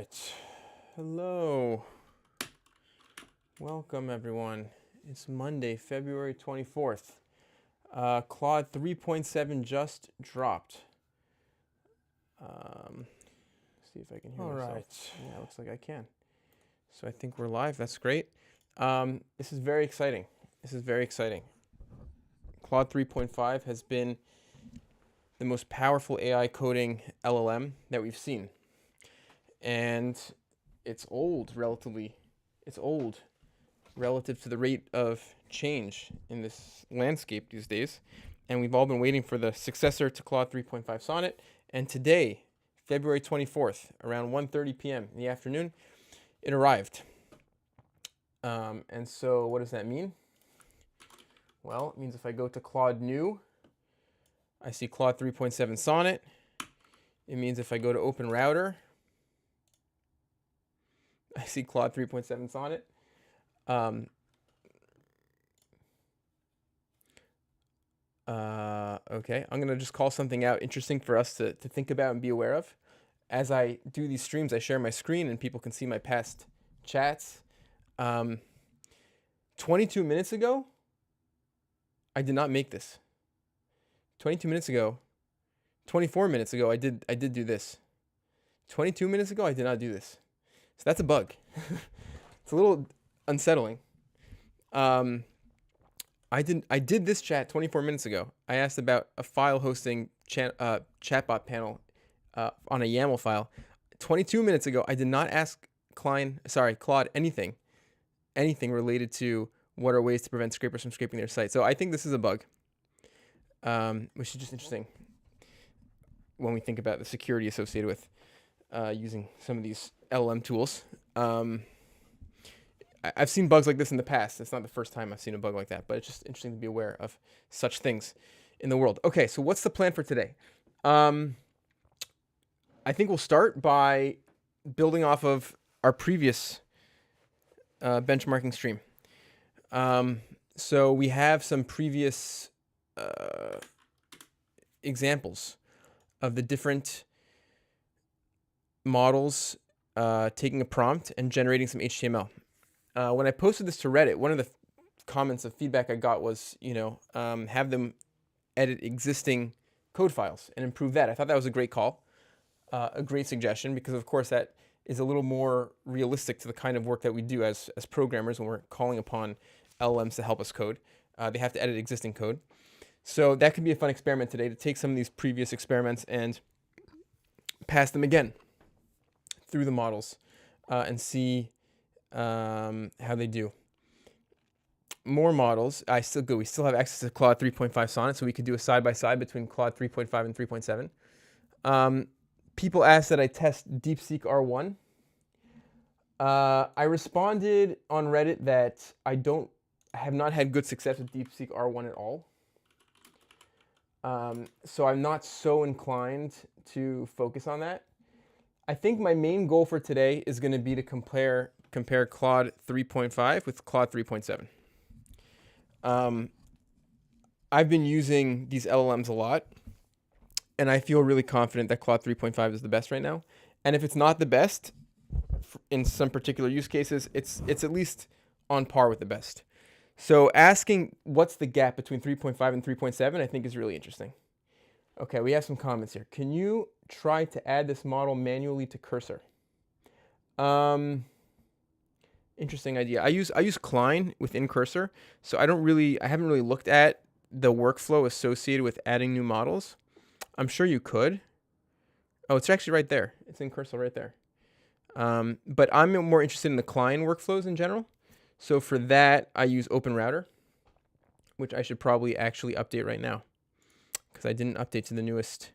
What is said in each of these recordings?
right. Hello. Welcome, everyone. It's Monday, February 24th. Claude 3.7 just dropped. See if I can hear myself. Right. Yeah, looks like I can. So I think we're live. That's great. This is very exciting. Claude 3.5 has been the most powerful AI coding LLM that we've seen. And it's old relative to the rate of change in this landscape these days. And we've all been waiting for the successor to Claude 3.5 Sonnet. And today, February 24th, around 1:30 p.m. in the afternoon, it arrived. And so what does that mean? Well, it means if I go to Claude New, I see Claude 3.7 Sonnet. It means if I go to Open Router, I see Claude 3.7 Sonnet. Okay, I'm going to just call something out interesting for us to think about and be aware of. As I do these streams, I share my screen and people can see my past chats. 22 minutes ago, I did not make this. 22 minutes ago, 24 minutes ago, I did do this. 22 minutes ago, I did not do this. So that's a bug. It's a little unsettling. I did this chat 24 minutes ago. I asked about a file hosting chatbot panel on a YAML file. 22 minutes ago, I did not ask Claude anything related to what are ways to prevent scrapers from scraping their site. So I think this is a bug, which is just interesting when we think about the security associated with using some of these LLM tools. I've seen bugs like this in the past. It's not the first time I've seen a bug like that, but it's just interesting to be aware of such things in the world. Okay, so what's the plan for today? I think we'll start by building off of our previous benchmarking stream. So we have some previous examples of the different models taking a prompt and generating some HTML. When I posted this to Reddit, one of the comments of feedback I got was, have them edit existing code files and improve that. I thought that was a great call, a great suggestion, because of course that is a little more realistic to the kind of work that we do as programmers when we're calling upon LLMs to help us code. They have to edit existing code. So that could be a fun experiment today, to take some of these previous experiments and pass them again through the models and see how they do. More models. We still have access to Claude 3.5 Sonnet, so we could do a side-by-side between Claude 3.5 and 3.7. People asked that I test DeepSeek R1. I responded on Reddit that I have not had good success with DeepSeek R1 at all. So I'm not so inclined to focus on that. I think my main goal for today is going to be to compare Claude 3.5 with Claude 3.7. I've been using these LLMs a lot, and I feel really confident that Claude 3.5 is the best right now. And if it's not the best in some particular use cases, it's at least on par with the best. So asking what's the gap between 3.5 and 3.7, I think is really interesting. Okay, we have some comments here. Can you try to add this model manually to Cursor? Interesting idea. I use Klein within Cursor, so I haven't really looked at the workflow associated with adding new models. I'm sure you could. Oh, it's actually right there. It's in Cursor right there. But I'm more interested in the Klein workflows in general. So for that, I use Open Router, which I should probably actually update right now, because I didn't update to the newest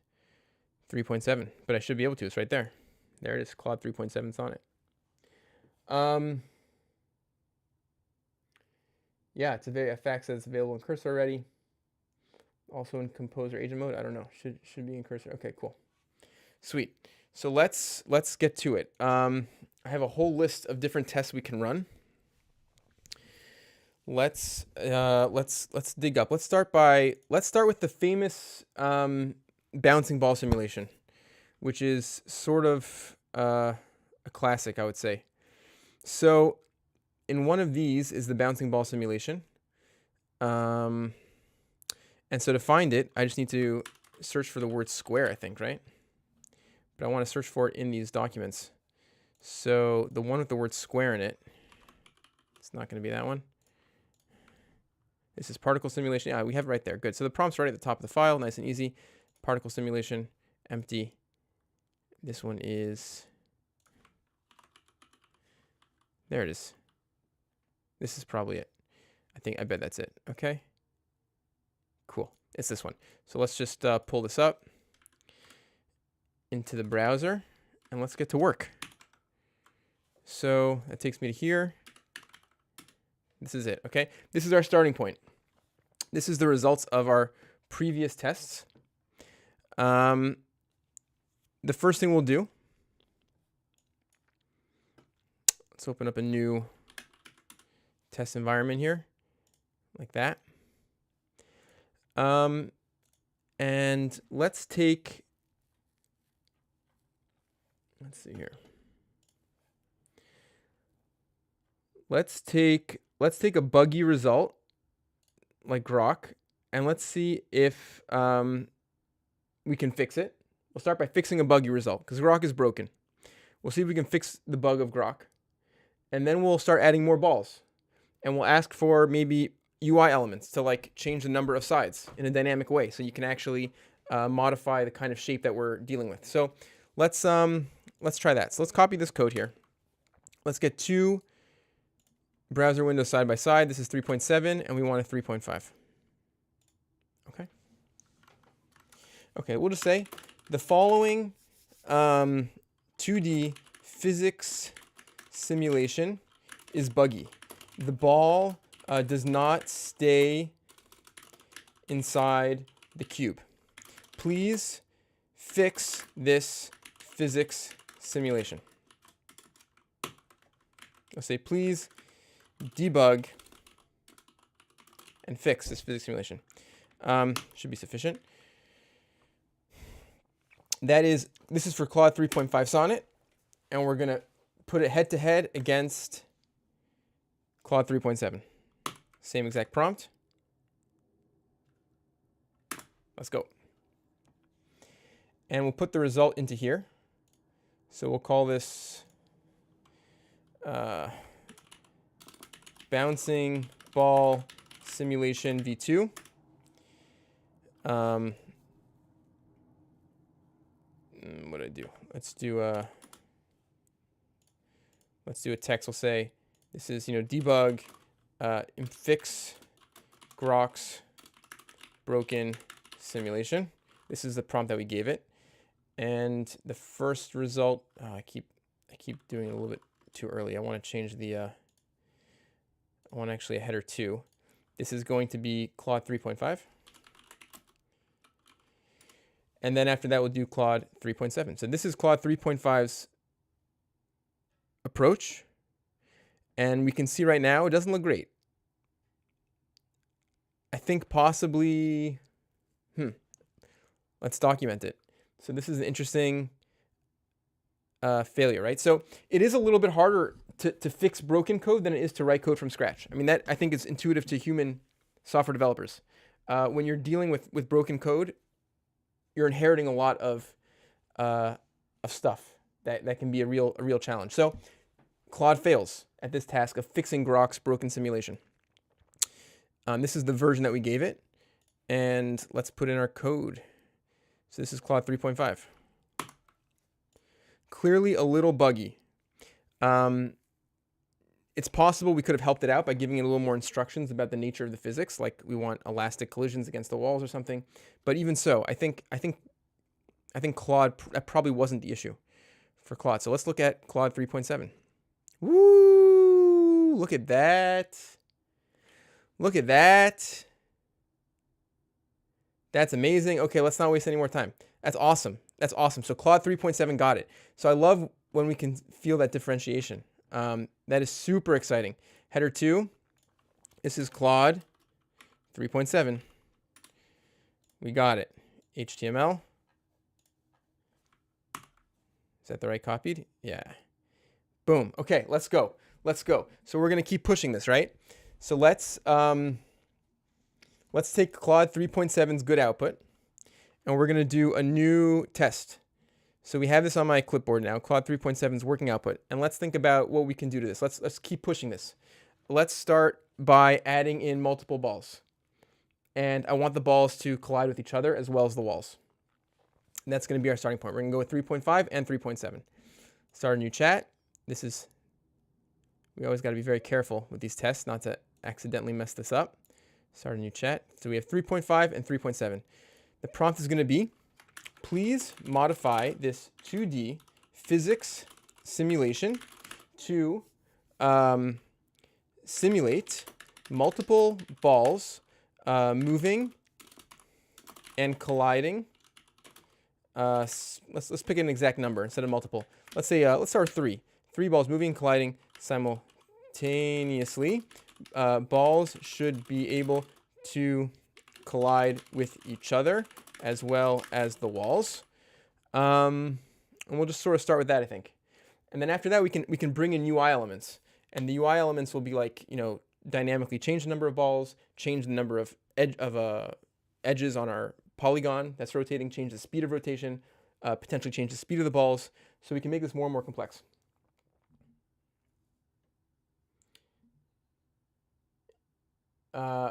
3.7, but I should be able to. It's right there. There it is, Claude 3.7 Sonnet. Yeah, FAQ says it's available in Cursor already. Also in Composer Agent mode. I don't know. Should be in Cursor. Okay, cool. Sweet. So let's get to it. I have a whole list of different tests we can run. Let's dig up. Let's start with the famous bouncing ball simulation, which is sort of a classic, I would say. So in one of these is the bouncing ball simulation. And so to find it, I just need to search for the word square, I think, right? But I want to search for it in these documents. So the one with the word square in it, it's not going to be that one. This is particle simulation. Yeah, we have it right there. Good. So the prompt's right at the top of the file, nice and easy. Particle simulation, empty. This one is, there it is. This is probably it. I bet that's it. Okay. Cool. It's this one. So let's just pull this up into the browser and let's get to work. So that takes me to here. This is it. Okay. This is our starting point. This is the results of our previous tests. The first thing we'll do, let's open up a new test environment here, like that. And let's see here. Let's take a buggy result like Grok, and let's see if we can fix it. We'll start by fixing a buggy result because Grok is broken. We'll see if we can fix the bug of Grok, and then we'll start adding more balls, and we'll ask for maybe UI elements to like change the number of sides in a dynamic way, so you can actually modify the kind of shape that we're dealing with. So let's try that. So let's copy this code here. Let's get two browser windows side by side. This is 3.7 and we want a 3.5. Okay. Okay, we'll just say the following 2D physics simulation is buggy. The ball does not stay inside the cube. Please fix this physics simulation. I'll say please debug and fix this physics simulation. Should be sufficient. This is for Claude 3.5 Sonnet, and we're going to put it head to head against Claude 3.7. Same exact prompt. Let's go. And we'll put the result into here. So we'll call this bouncing ball simulation v2. What do I do? Let's do a text. We'll say this is debug fix Grok's broken simulation. This is the prompt that we gave it, and the first result. I keep doing it a little bit too early. I want to change the. I want actually a header 2. This is going to be Claude 3.5. And then after that, we'll do Claude 3.7. So this is Claude 3.5's approach. And we can see right now, it doesn't look great. I think possibly, let's document it. So this is an interesting failure, right? So it is a little bit harder to fix broken code than it is to write code from scratch. I mean, that I think is intuitive to human software developers. When you're dealing with broken code, you're inheriting a lot of stuff that can be a real challenge. So Claude fails at this task of fixing Grok's broken simulation. This is the version that we gave it, and let's put in our code. So this is Claude 3.5. Clearly a little buggy. It's possible we could have helped it out by giving it a little more instructions about the nature of the physics, like we want elastic collisions against the walls or something. But even so, I think Claude, that probably wasn't the issue for Claude. So let's look at Claude 3.7. Woo! Look at that. Look at that. That's amazing. Okay, let's not waste any more time. That's awesome. That's awesome. So Claude 3.7 got it. So I love when we can feel that differentiation. That is super exciting. Header 2. This is Claude 3.7. We got it. HTML. Is that the right copied? Yeah. Boom. Okay, let's go. Let's go. So we're going to keep pushing this, right? So let's take Claude 3.7's good output, and we're going to do a new test. So we have this on my clipboard now, Claude 3.7's working output. And let's think about what we can do to this. Let's keep pushing this. Let's start by adding in multiple balls. And I want the balls to collide with each other as well as the walls. And that's going to be our starting point. We're going to go with 3.5 and 3.7. Start a new chat. We always got to be very careful with these tests not to accidentally mess this up. Start a new chat. So we have 3.5 and 3.7. The prompt is going to be, please modify this 2D physics simulation to simulate multiple balls moving and colliding. Let's pick an exact number instead of multiple. Let's say let's start with 3. 3 balls moving and colliding simultaneously. Balls should be able to collide with each other as well as the walls. And we'll just sort of start with that, I think. And then after that, we can bring in UI elements. And the UI elements will be like, dynamically change the number of balls, change the number of edges on our polygon that's rotating, change the speed of rotation, potentially change the speed of the balls. So we can make this more and more complex.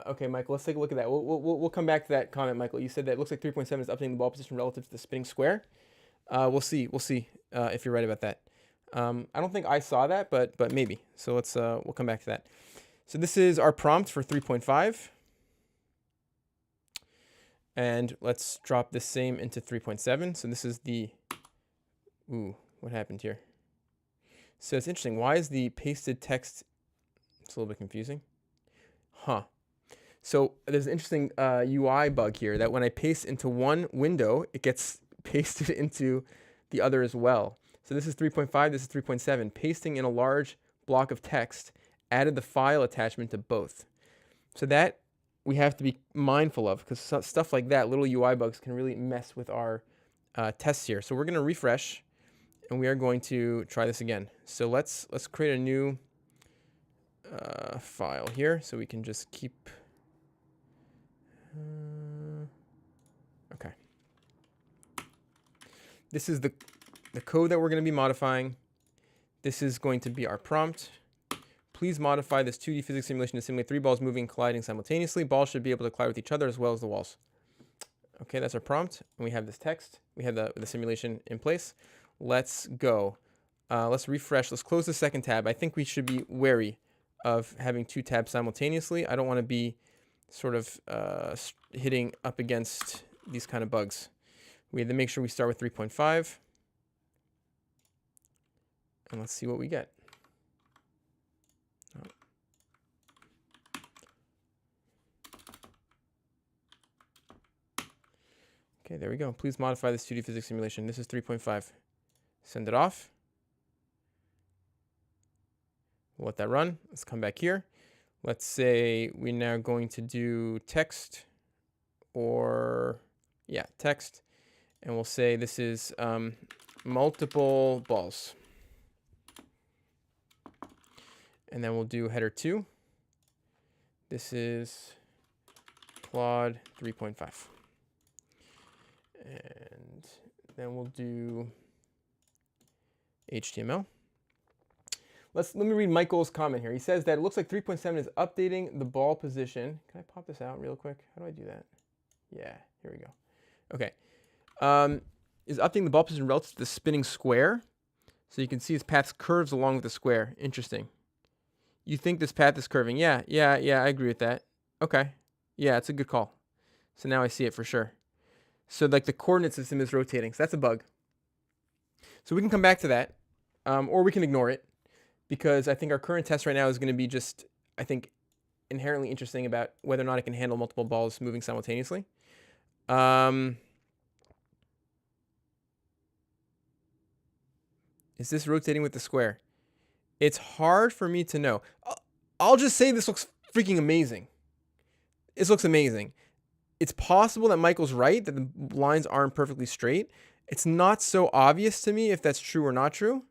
Okay, Michael, let's take a look at that. We'll come back to that comment, Michael. You said that it looks like 3.7 is updating the ball position relative to the spinning square. We'll see if you're right about that. I don't think I saw that, but maybe. So we'll come back to that. So this is our prompt for 3.5. And let's drop the same into 3.7. So this is what happened here? So it's interesting. Why is the pasted text, it's a little bit confusing. So there's an interesting UI bug here that when I paste into one window, it gets pasted into the other as well. So this is 3.5, this is 3.7. Pasting in a large block of text added the file attachment to both. So that we have to be mindful of because stuff like that, little UI bugs can really mess with our tests here. So we're going to refresh and we are going to try this again. So let's create a new file here so we can just keep okay. This is the code that we're going to be modifying. This is going to be our prompt. Please modify this 2D physics simulation to simulate 3 balls moving and colliding simultaneously. Balls should be able to collide with each other as well as the walls. Okay, that's our prompt. And we have this text. We have the simulation in place. Let's go. Let's refresh. Let's close the second tab. I think we should be wary of having 2 tabs simultaneously. I don't want to be sort of hitting up against these kind of bugs. We have to make sure we start with 3.5. And let's see what we get. Okay, there we go. Please modify this 2D physics simulation. This is 3.5. Send it off. We'll let that run. Let's come back here. Let's say we're now going to do text text. And we'll say this is multiple balls. And then we'll do header 2. This is Claude 3.5. And then we'll do HTML. Let me read Michael's comment here. He says that it looks like 3.7 is updating the ball position. Can I pop this out real quick? How do I do that? Yeah, here we go. Okay. Is updating the ball position relative to the spinning square. So you can see its path curves along with the square. Interesting. You think this path is curving? Yeah, I agree with that. Okay. Yeah, it's a good call. So now I see it for sure. So like the coordinate system is rotating. So that's a bug. So we can come back to that, or we can ignore it, because I think our current test right now is going to be just, I think, inherently interesting about whether or not it can handle multiple balls moving simultaneously. Is this rotating with the square? It's hard for me to know. I'll just say this looks freaking amazing. This looks amazing. It's possible that Michael's right, that the lines aren't perfectly straight. It's not so obvious to me if that's true or not true.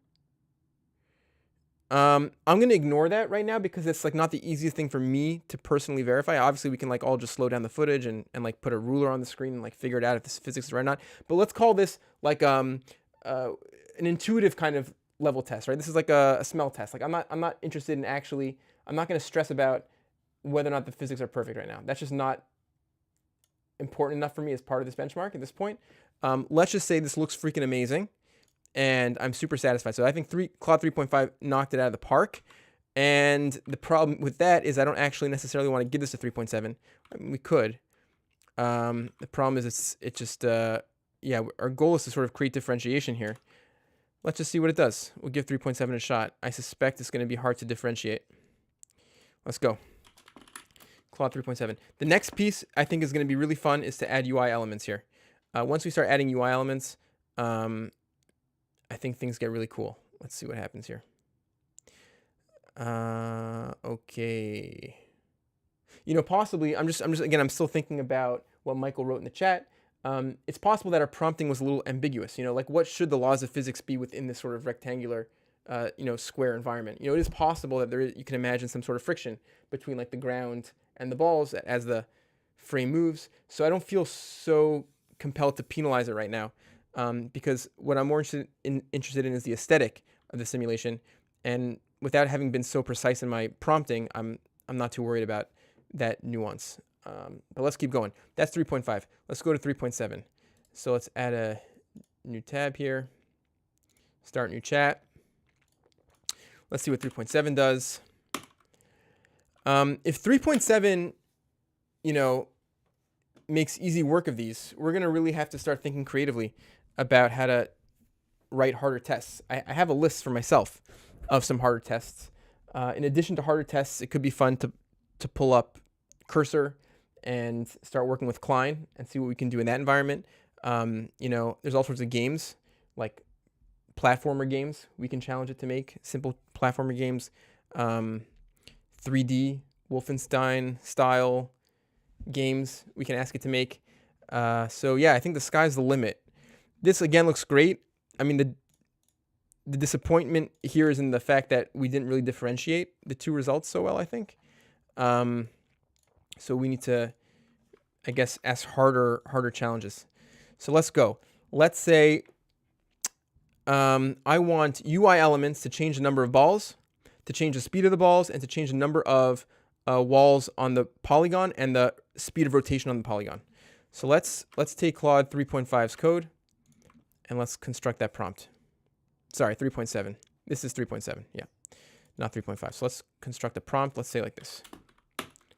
I'm going to ignore that right now because it's like not the easiest thing for me to personally verify. Obviously, we can like all just slow down the footage and like put a ruler on the screen and like figure it out if this physics is right or not. But let's call this like an intuitive kind of level test, right? This is like a smell test. Like I'm not interested in actually, I'm not going to stress about whether or not the physics are perfect right now. That's just not important enough for me as part of this benchmark at this point. Let's just say this looks freaking amazing and I'm super satisfied. So I think Claude 3.5 knocked it out of the park. And the problem with that is I don't actually necessarily want to give this a 3.7. I mean, we could. The problem is it's just, yeah, our goal is to sort of create differentiation here. Let's just see what it does. We'll give 3.7 a shot. I suspect it's going to be hard to differentiate. Let's go. Claude 3.7. The next piece I think is going to be really fun is to add UI elements here. Once we start adding UI elements, I think things get really cool. Let's see what happens here. Okay. You know, possibly, I'm still thinking about what Michael wrote in the chat. It's possible that our prompting was a little ambiguous. You know, like what should the laws of physics be within this sort of rectangular, you know, square environment? You know, it is possible that you can imagine some sort of friction between like the ground and the balls as the frame moves. So I don't feel so compelled to penalize it right now, because what I'm more interested in is the aesthetic of the simulation. And without having been so precise in my prompting, I'm not too worried about that nuance. But let's keep going. That's 3.5. Let's go to 3.7. So let's add a new tab here. Start new chat. Let's see what 3.7 does. If 3.7, you know, makes easy work of these, we're going to really have to start thinking creatively about how to write harder tests. I have a list for myself of some harder tests. In addition to harder tests, it could be fun to pull up Cursor and start working with Klein and see what we can do in that environment. You know, there's all sorts of games, like platformer games we can challenge it to make, simple platformer games, 3D, Wolfenstein style games we can ask it to make. So yeah, I think the sky's the limit. This again looks great. I mean, the disappointment here is in the fact that we didn't really differentiate the two results so well, I think. So we need to, I guess, ask harder challenges. So let's go. Let's say I want UI elements to change the number of balls, to change the speed of the balls, and to change the number of walls on the polygon and the speed of rotation on the polygon. So let's take Claude 3.5's code and let's construct that prompt. Sorry, 3.7. This is 3.7. Yeah, not 3.5. So let's construct a prompt. Let's say like this.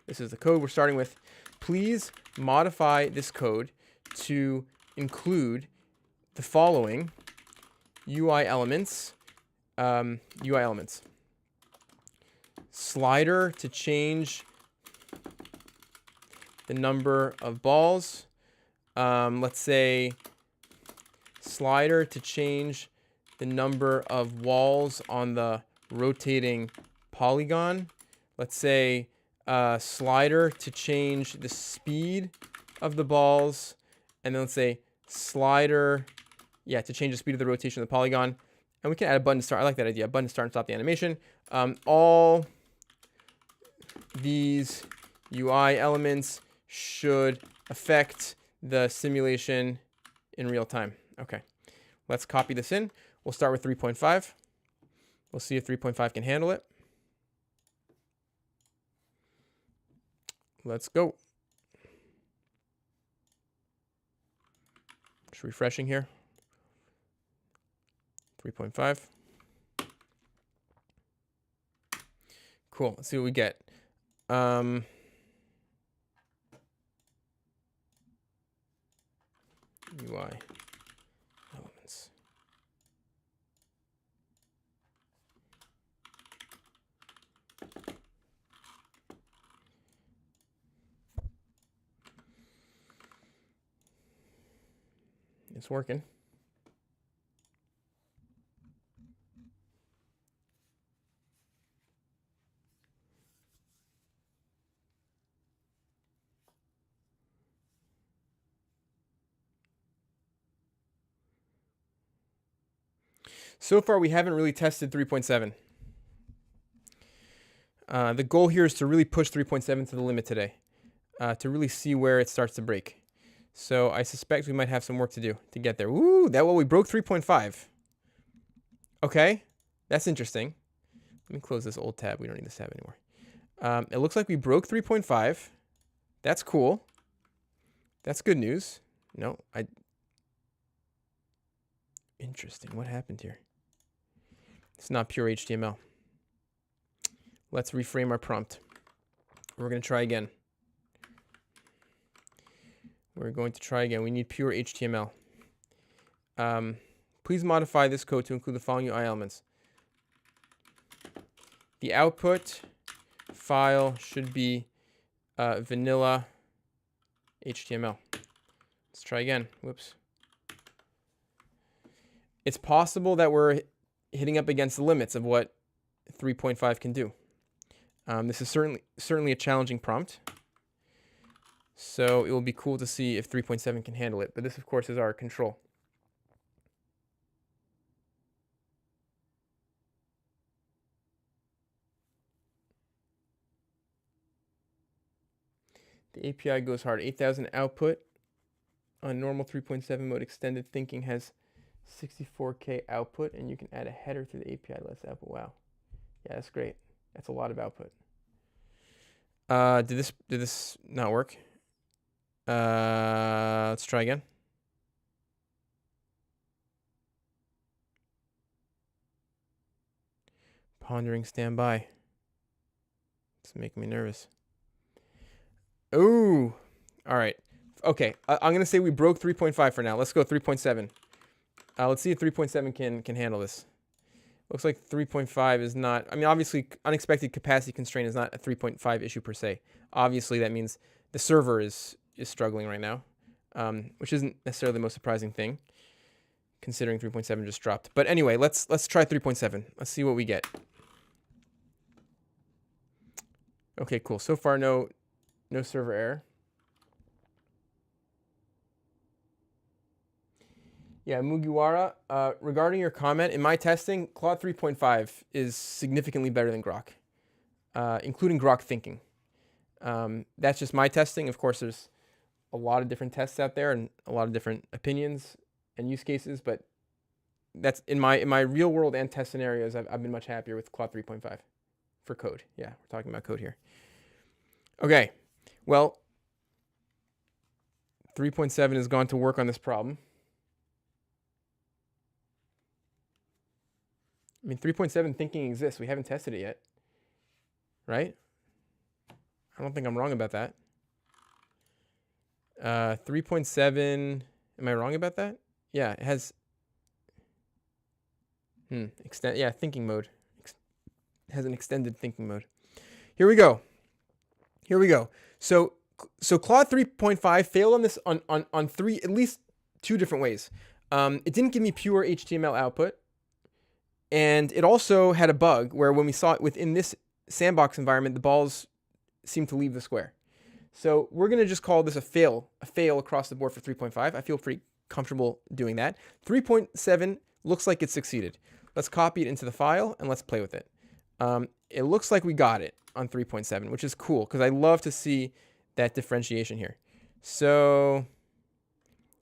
This is the code we're starting with. Please modify this code to include the following UI elements. Slider to change the number of balls. Let's say slider to change the number of walls on the rotating polygon. Let's say slider to change the speed of the balls. And then let's say slider, yeah, to change the speed of the rotation of the polygon. And we can add a button to start. I like that idea. A button to start and stop the animation. All these UI elements should affect the simulation in real time. Okay, let's copy this in. We'll start with 3.5. We'll see if 3.5 can handle it. Let's go. Just refreshing here. 3.5. Cool. Let's see what we get. UI elements. It's working. So far, we haven't really tested 3.7. The goal here is to really push 3.7 to the limit today, to really see where it starts to break. So I suspect we might have some work to do to get there. Ooh, we broke 3.5. Okay, that's interesting. Let me close this old tab. We don't need this tab anymore. It looks like we broke 3.5. That's cool. That's good news. No, interesting. What happened here? It's not pure HTML. Let's reframe our prompt. We're going to try again. We're going to try again. We need pure HTML. Please modify this code to include the following UI elements. The output file should be vanilla HTML. Let's try again. Whoops. It's possible that we're hitting up against the limits of what 3.5 can do. This is certainly a challenging prompt. So it will be cool to see if 3.7 can handle it. But this, of course, is our control. The API goes hard. 8,000 output on normal 3.7 mode. Extended thinking has 64K output, and you can add a header to the API. Let's output. Wow. Yeah, that's great. That's a lot of output. Did this not work? Let's try again. Pondering standby. It's making me nervous. Ooh. All right. Okay. I'm going to say we broke 3.5 for now. Let's go 3.7. Let's see if 3.7 can handle this. Looks like 3.5 is not, I mean, obviously, unexpected capacity constraint is not a 3.5 issue per se. Obviously, that means the server is struggling right now, which isn't necessarily the most surprising thing, considering 3.7 just dropped. But anyway, let's try 3.7. Let's see what we get. Okay, cool. So far, no server error. Yeah, Mugiwara, regarding your comment, in my testing, Claude 3.5 is significantly better than Grok, including Grok thinking. That's just my testing. Of course, there's a lot of different tests out there and a lot of different opinions and use cases, but that's in my real world and test scenarios, I've been much happier with Claude 3.5 for code. Yeah, we're talking about code here. Okay, well, 3.7 has gone to work on this problem. I mean, 3.7 thinking exists. We haven't tested it yet, right? I don't think I'm wrong about that. 3.7, am I wrong about that? Yeah, it has, thinking mode. It has an extended thinking mode. Here we go. So Claude 3.5 failed on this on at least two different ways. It didn't give me pure HTML output. And it also had a bug where when we saw it within this sandbox environment, the balls seemed to leave the square. So we're going to just call this a fail across the board for 3.5. I feel pretty comfortable doing that. 3.7 looks like it succeeded. Let's copy it into the file and let's play with it. It looks like we got it on 3.7, which is cool because I love to see that differentiation here. So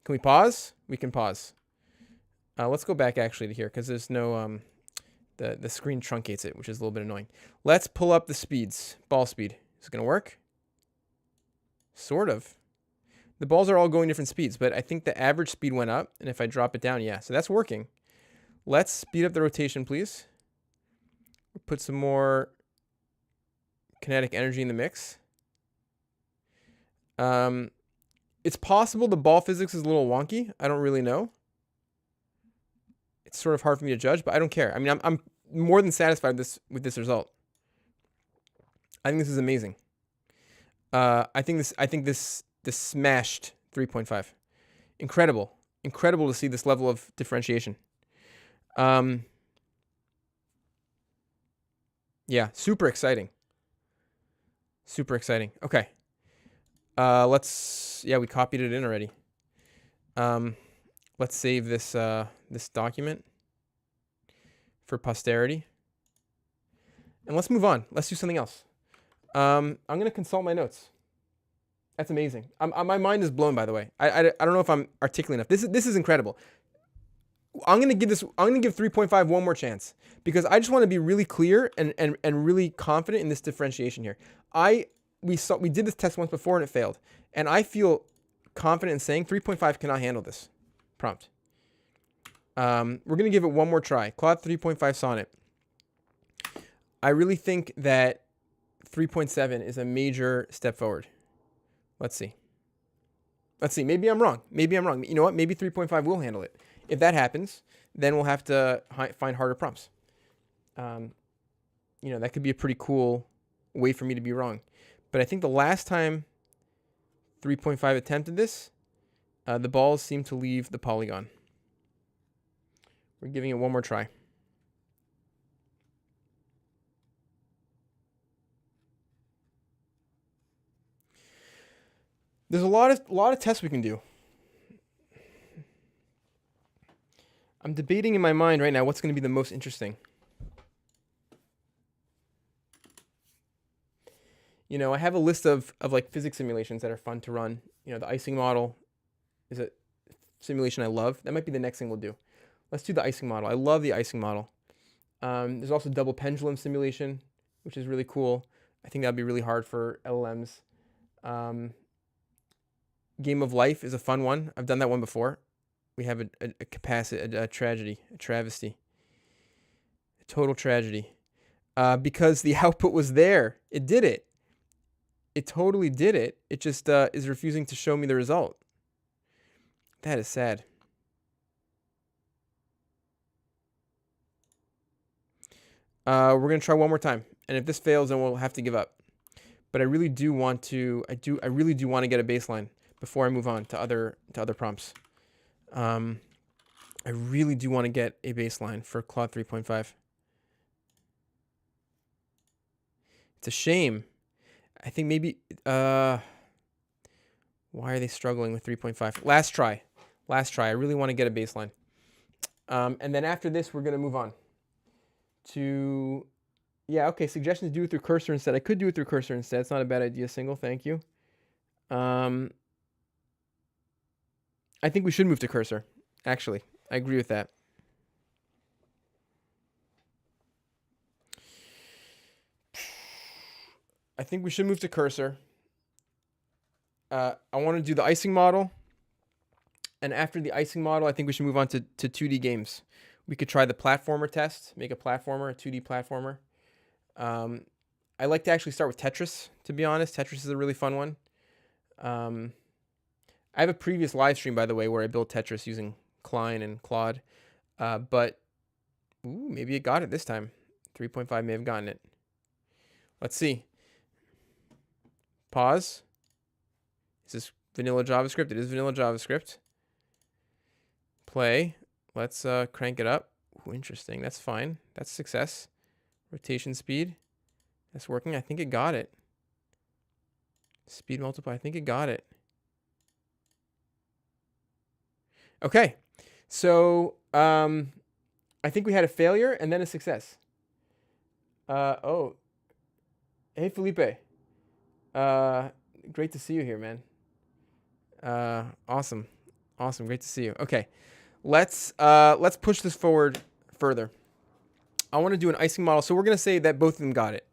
can we pause? We can pause. Let's go back actually to here because there's no... The screen truncates it, which is a little bit annoying. Let's pull up the speeds. Ball speed. Is it going to work? Sort of. The balls are all going different speeds, but I think the average speed went up, and if I drop it down, yeah. So that's working. Let's speed up the rotation, please. Put some more kinetic energy in the mix. It's possible the ball physics is a little wonky. I don't really know. It's sort of hard for me to judge, but I don't care. I mean, I'm more than satisfied with this result. I think this is amazing. I think this smashed 3.5. Incredible to see this level of differentiation. Yeah, super exciting. Okay. We copied it in already. Let's save this document for posterity. And let's move on. Let's do something else. I'm going to consult my notes. That's amazing. My mind is blown, by the way. I don't know if I'm articulate enough. This is incredible. I'm going to give 3.5 one more chance because I just want to be really clear and really confident in this differentiation here. We did this test once before and it failed. And I feel confident in saying 3.5 cannot handle this prompt. We're going to give it one more try. Claude 3.5 Sonnet. I really think that 3.7 is a major step forward. Let's see. Maybe I'm wrong. You know what? Maybe 3.5 will handle it. If that happens, then we'll have to find harder prompts. That could be a pretty cool way for me to be wrong. But I think the last time 3.5 attempted this, the balls seemed to leave the polygon. We're giving it one more try. There's a lot of tests we can do. I'm debating in my mind right now what's going to be the most interesting. I have a list of like physics simulations that are fun to run. The Ising model is a simulation I love. That might be the next thing we'll do. Let's do the Ising model. I love the Ising model. There's also double pendulum simulation, which is really cool. I think that'd be really hard for LLMs. Game of Life is a fun one. I've done that one before. We have a capacity, a tragedy, a travesty, a total tragedy, because the output was there. It did it. It totally did it. It just is refusing to show me the result. That is sad. We're going to try one more time. And if this fails, then we'll have to give up. But I really do want to, I really do want to get a baseline before I move on to other prompts. I really do want to get a baseline for Claude 3.5. It's a shame. I think maybe, why are they struggling with 3.5? Last try. I really want to get a baseline. And then after this, we're going to move on to, suggestions do it through cursor instead. I could do it through cursor instead. It's not a bad idea, Single. Thank you. I think we should move to cursor. Actually, I agree with that. I think we should move to cursor. I want to do the Ising model. And after the Ising model, I think we should move on to 2D games. We could try the platformer test, make a platformer, a 2D platformer. I like to actually start with Tetris, to be honest. Tetris is a really fun one. I have a previous live stream, by the way, where I built Tetris using Klein and Claude. But maybe it got it this time. 3.5 may have gotten it. Let's see. Pause. Is this vanilla JavaScript? It is vanilla JavaScript. Play. Let's crank it up. Ooh, interesting. That's fine. That's success. Rotation speed. That's working. I think it got it. Speed multiply. I think it got it. Okay. So I think we had a failure and then a success. Oh. Hey, Felipe. Great to see you here, man. Awesome. Great to see you. Okay. Let's push this forward further. I want to do an Ising model. So we're going to say that both of them got it.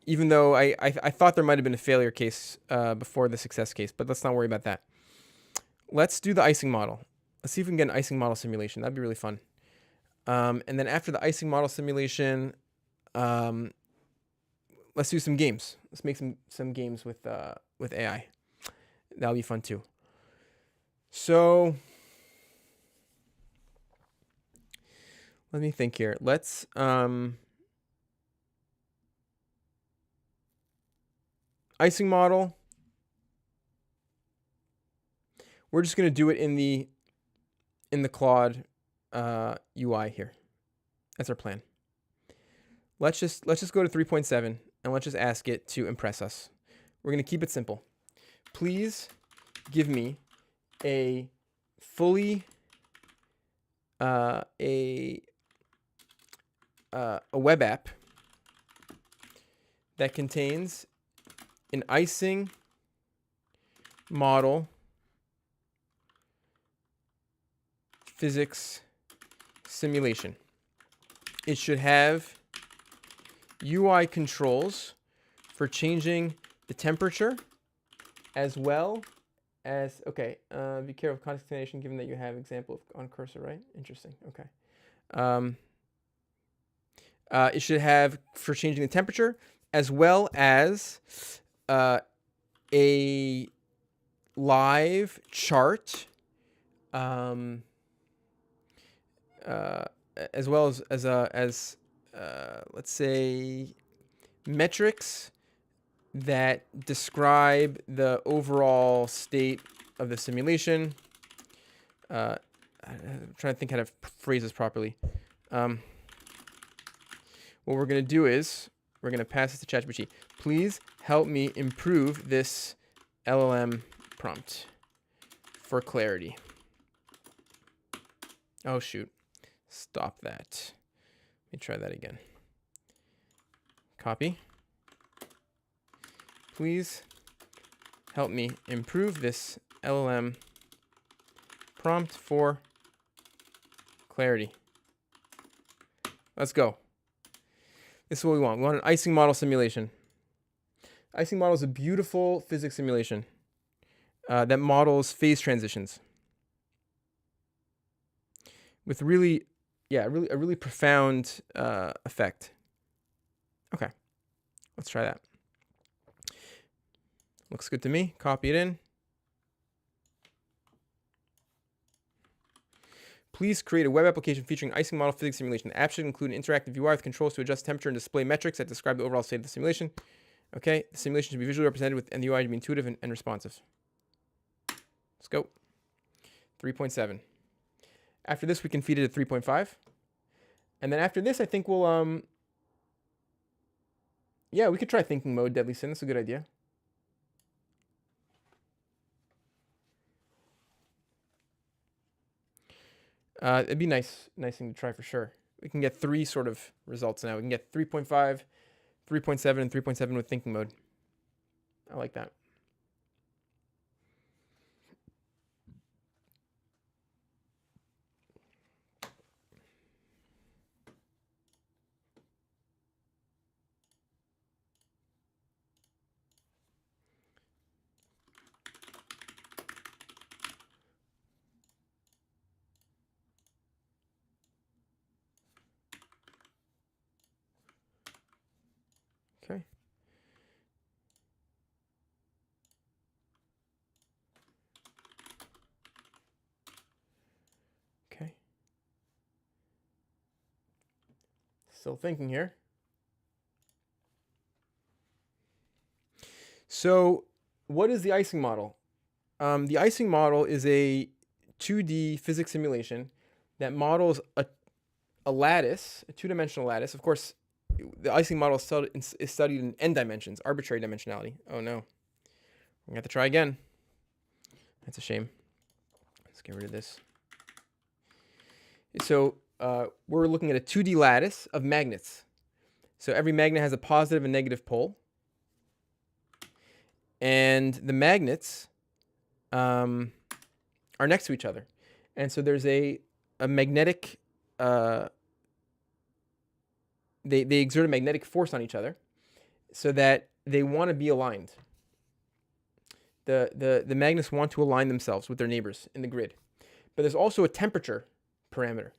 Even though I thought there might have been a failure case before the success case, but let's not worry about that. Let's do the Ising model. Let's see if we can get an Ising model simulation. That'd be really fun. And then after the Ising model simulation, let's do some games. Let's make some games with AI. That'll be fun too. So let me think here. Let's Ising model. We're just going to do it in the Claude UI here. That's our plan. Let's just go to 3.7 and let's just ask it to impress us. We're going to keep it simple. Please give me a fully a web app that contains an Ising model physics simulation. It should have UI controls for changing the temperature as well as, okay, be careful of context explanation given that you have example on cursor, right? Interesting, okay. It should have for changing the temperature as well as a live chart, as well as let's say metrics that describe the overall state of the simulation. I'm trying to think how to phrase this properly. What we're going to do is we're going to pass this to ChatGPT. Please help me improve this LLM prompt for clarity. Oh, shoot. Stop that. Let me try that again. Copy. Please help me improve this LLM prompt for clarity. Let's go. This is what we want. We want an Ising model simulation. Ising model is a beautiful physics simulation that models phase transitions with a really profound effect. Okay, let's try that. Looks good to me. Copy it in. Please create a web application featuring Ising model physics simulation. The app should include an interactive UI with controls to adjust temperature and display metrics that describe the overall state of the simulation. Okay, the simulation should be visually represented with, and the UI to be intuitive and responsive. Let's go. 3.7. After this, we can feed it at 3.5. And then after this, I think we'll, yeah, we could try thinking mode, deadly sin. That's a good idea. It'd be nice thing to try for sure. We can get 3 sort of results now. We can get 3.5, 3.7, and 3.7 with thinking mode. I like that. Okay. Okay. Still thinking here. So what is the Ising model? The Ising model is a 2D physics simulation that models a lattice, a 2-dimensional lattice. Of course, the Ising model is studied in n dimensions, arbitrary dimensionality. Oh no. We're gonna have to try again. That's a shame. Let's get rid of this. So we're looking at a 2D lattice of magnets. So every magnet has a positive and negative pole. And the magnets are next to each other. And so there's a magnetic, they exert a magnetic force on each other so that they want to be aligned. The magnets want to align themselves with their neighbors in the grid. But there's also a temperature parameter.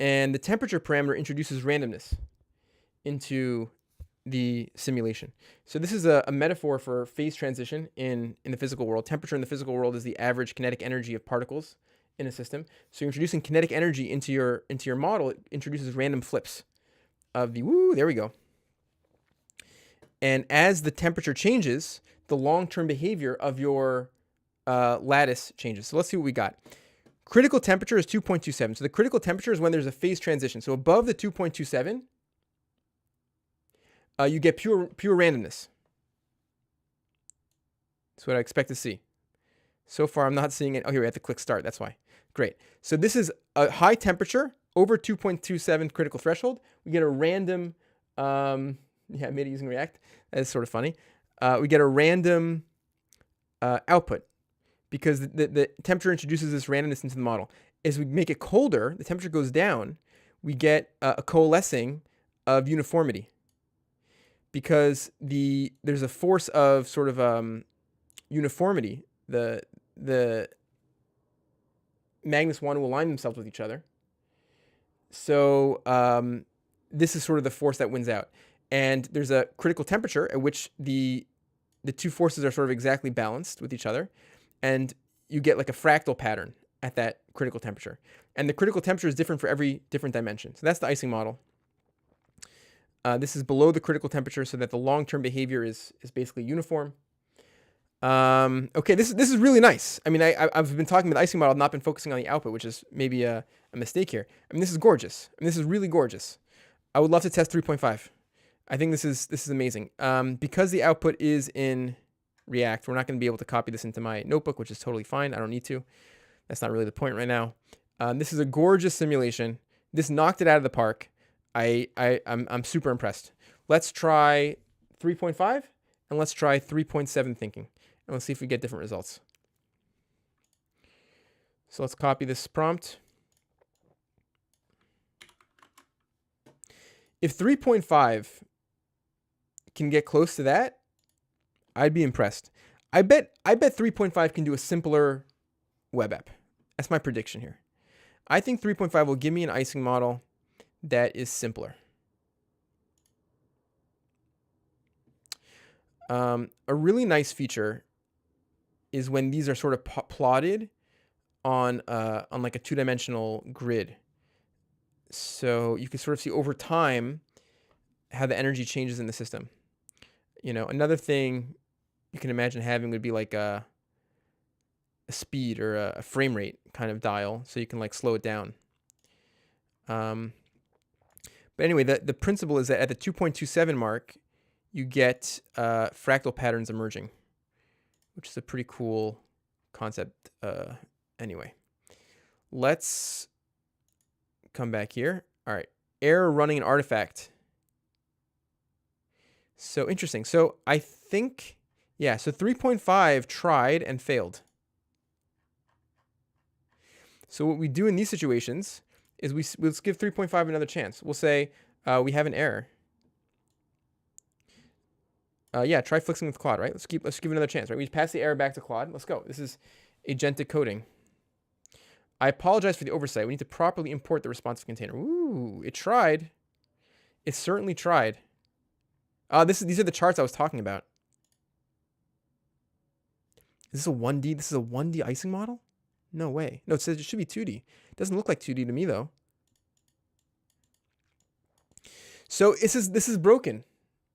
And the temperature parameter introduces randomness into the simulation. So this is a metaphor for phase transition in the physical world. Temperature in the physical world is the average kinetic energy of particles in a system. So you're introducing kinetic energy into your model. It introduces random flips of the, there we go. And as the temperature changes, the long-term behavior of your lattice changes. So let's see what we got. Critical temperature is 2.27. So the critical temperature is when there's a phase transition. So above the 2.27, you get pure randomness. That's what I expect to see. So far, I'm not seeing it. Oh, here we have to click start. That's why. Great. So this is a high temperature over 2.27 critical threshold. We get a random Yeah, I made it using React. That is sort of funny. We get a random output because the temperature introduces this randomness into the model. As we make it colder, the temperature goes down. We get a coalescing of uniformity because there's a force of sort of uniformity. The magnets want to align themselves with each other. So this is sort of the force that wins out. And there's a critical temperature at which the two forces are sort of exactly balanced with each other. And you get like a fractal pattern at that critical temperature. And the critical temperature is different for every different dimension. So that's the Ising model. This is below the critical temperature so that the long-term behavior is basically uniform. Okay, this is really nice. I mean, I've been talking about the Ising model, not been focusing on the output, which is maybe a mistake here. I mean, this is gorgeous. I mean, this is really gorgeous. I would love to test 3.5. I think this is amazing. Because the output is in React, we're not going to be able to copy this into my notebook, which is totally fine. I don't need to. That's not really the point right now. This is a gorgeous simulation. This knocked it out of the park. I'm super impressed. Let's try 3.5 and let's try 3.7 thinking. And let's see if we get different results. So let's copy this prompt. If 3.5 can get close to that, I'd be impressed. I bet 3.5 can do a simpler web app. That's my prediction here. I think 3.5 will give me an Ising model that is simpler. A really nice feature is when these are sort of plotted on like a two-dimensional grid. So you can sort of see over time how the energy changes in the system. You know, another thing you can imagine having would be like a speed or a frame rate kind of dial, so you can like slow it down. But anyway, the principle is that at the 2.27 mark, you get fractal patterns emerging, which is a pretty cool concept. Anyway, let's come back here. All right, error running an artifact. So interesting. So I think, yeah, so 3.5 tried and failed. So what we do in these situations is let's give 3.5 another chance. We'll say we have an error. Yeah, try flexing with Claude, right? Let's give another chance, right? We pass the error back to Claude. Let's go. This is agentic coding. I apologize for the oversight. We need to properly import the responsive container. Ooh, it tried. It certainly tried. These are the charts I was talking about. Is this a 1D? This is a 1D Ising model? No way. No, it says it should be 2D. It doesn't look like 2D to me though. So this is broken.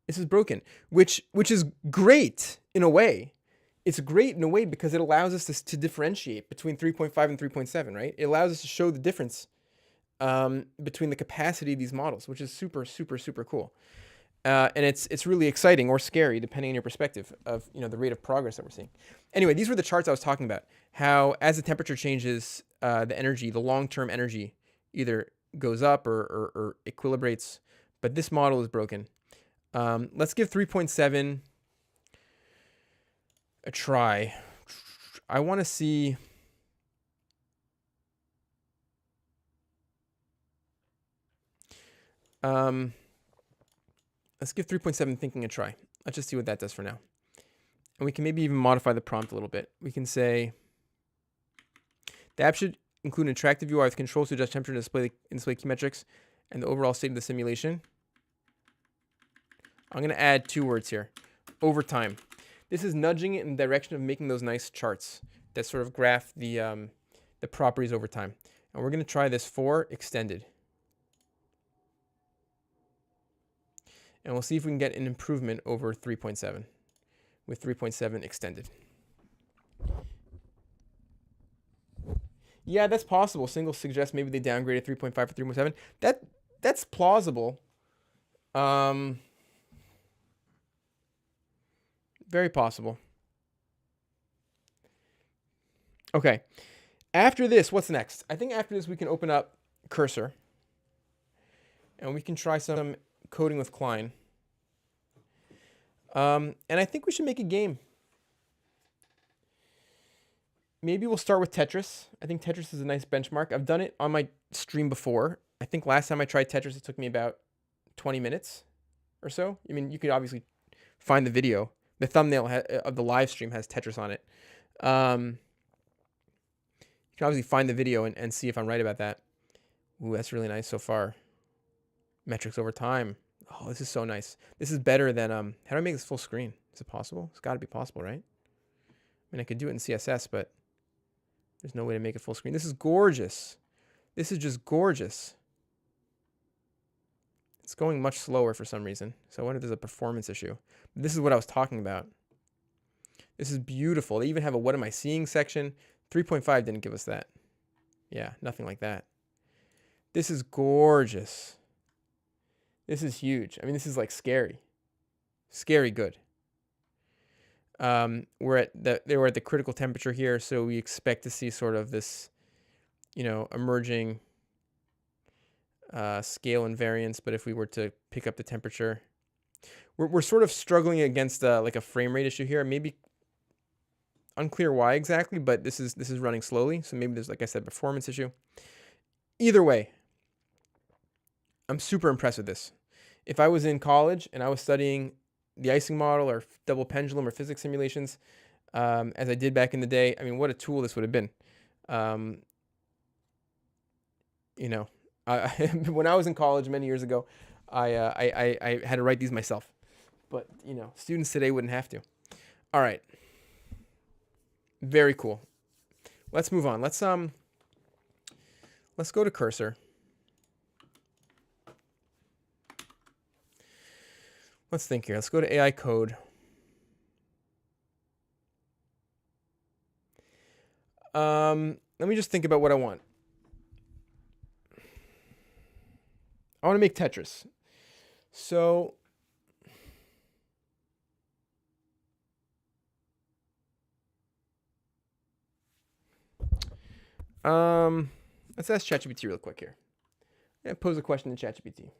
This is broken, which is great in a way. It's great in a way because it allows us to differentiate between 3.5 and 3.7, right? It allows us to show the difference between the capacity of these models, which is super, super, super cool. And it's really exciting or scary, depending on your perspective of the rate of progress that we're seeing. Anyway, these were the charts I was talking about. How as the temperature changes, the energy, the long-term energy, either goes up or equilibrates. But this model is broken. Let's give 3.7 a try. I want to see. Let's give 3.7 thinking a try. Let's just see what that does for now. And we can maybe even modify the prompt a little bit. We can say, the app should include an interactive UI with controls to adjust temperature and display key metrics and the overall state of the simulation. I'm going to add 2 words here. Over time. This is nudging it in the direction of making those nice charts that sort of graph the properties over time. And we're going to try this for extended. And we'll see if we can get an improvement over 3.7 with 3.7 extended. Yeah, that's possible. Single suggests maybe they downgraded 3.5 for 3.7. That's plausible. Very possible. Okay. After this, what's next? I think after this we can open up Cursor. And we can try some coding with Klein. And I think we should make a game. Maybe we'll start with Tetris. I think Tetris is a nice benchmark. I've done it on my stream before. I think last time I tried Tetris, it took me about 20 minutes or so. I mean, you could obviously find the video. The thumbnail of the live stream has Tetris on it. You can obviously find the video and see if I'm right about that. Ooh, that's really nice so far. Metrics over time. Oh, this is so nice. This is better than, how do I make this full screen? Is it possible? It's got to be possible, right? I mean, I could do it in CSS, but there's no way to make it full screen. This is gorgeous. This is just gorgeous. It's going much slower for some reason. So I wonder if there's a performance issue. This is what I was talking about. This is beautiful. They even have a what am I seeing section. 3.5 didn't give us that. Yeah, nothing like that. This is gorgeous. This is huge. I mean, this is like scary. Scary good. We're at the critical temperature here, so we expect to see sort of this, emerging scale and variance. But if we were to pick up the temperature, we're sort of struggling against like a frame rate issue here. Maybe unclear why exactly, but this is running slowly. So maybe there's, like I said, performance issue. Either way, I'm super impressed with this. If I was in college and I was studying the Ising model or double pendulum or physics simulations, as I did back in the day, I mean, what a tool this would have been. When I was in college many years ago, I had to write these myself. But, students today wouldn't have to. All right. Very cool. Let's move on. Let's go to cursor. Let's think here. Let's go to AI code. Let me just think about what I want. I want to make Tetris. So let's ask ChatGPT real quick here. I'm going to pose a question to ChatGPT.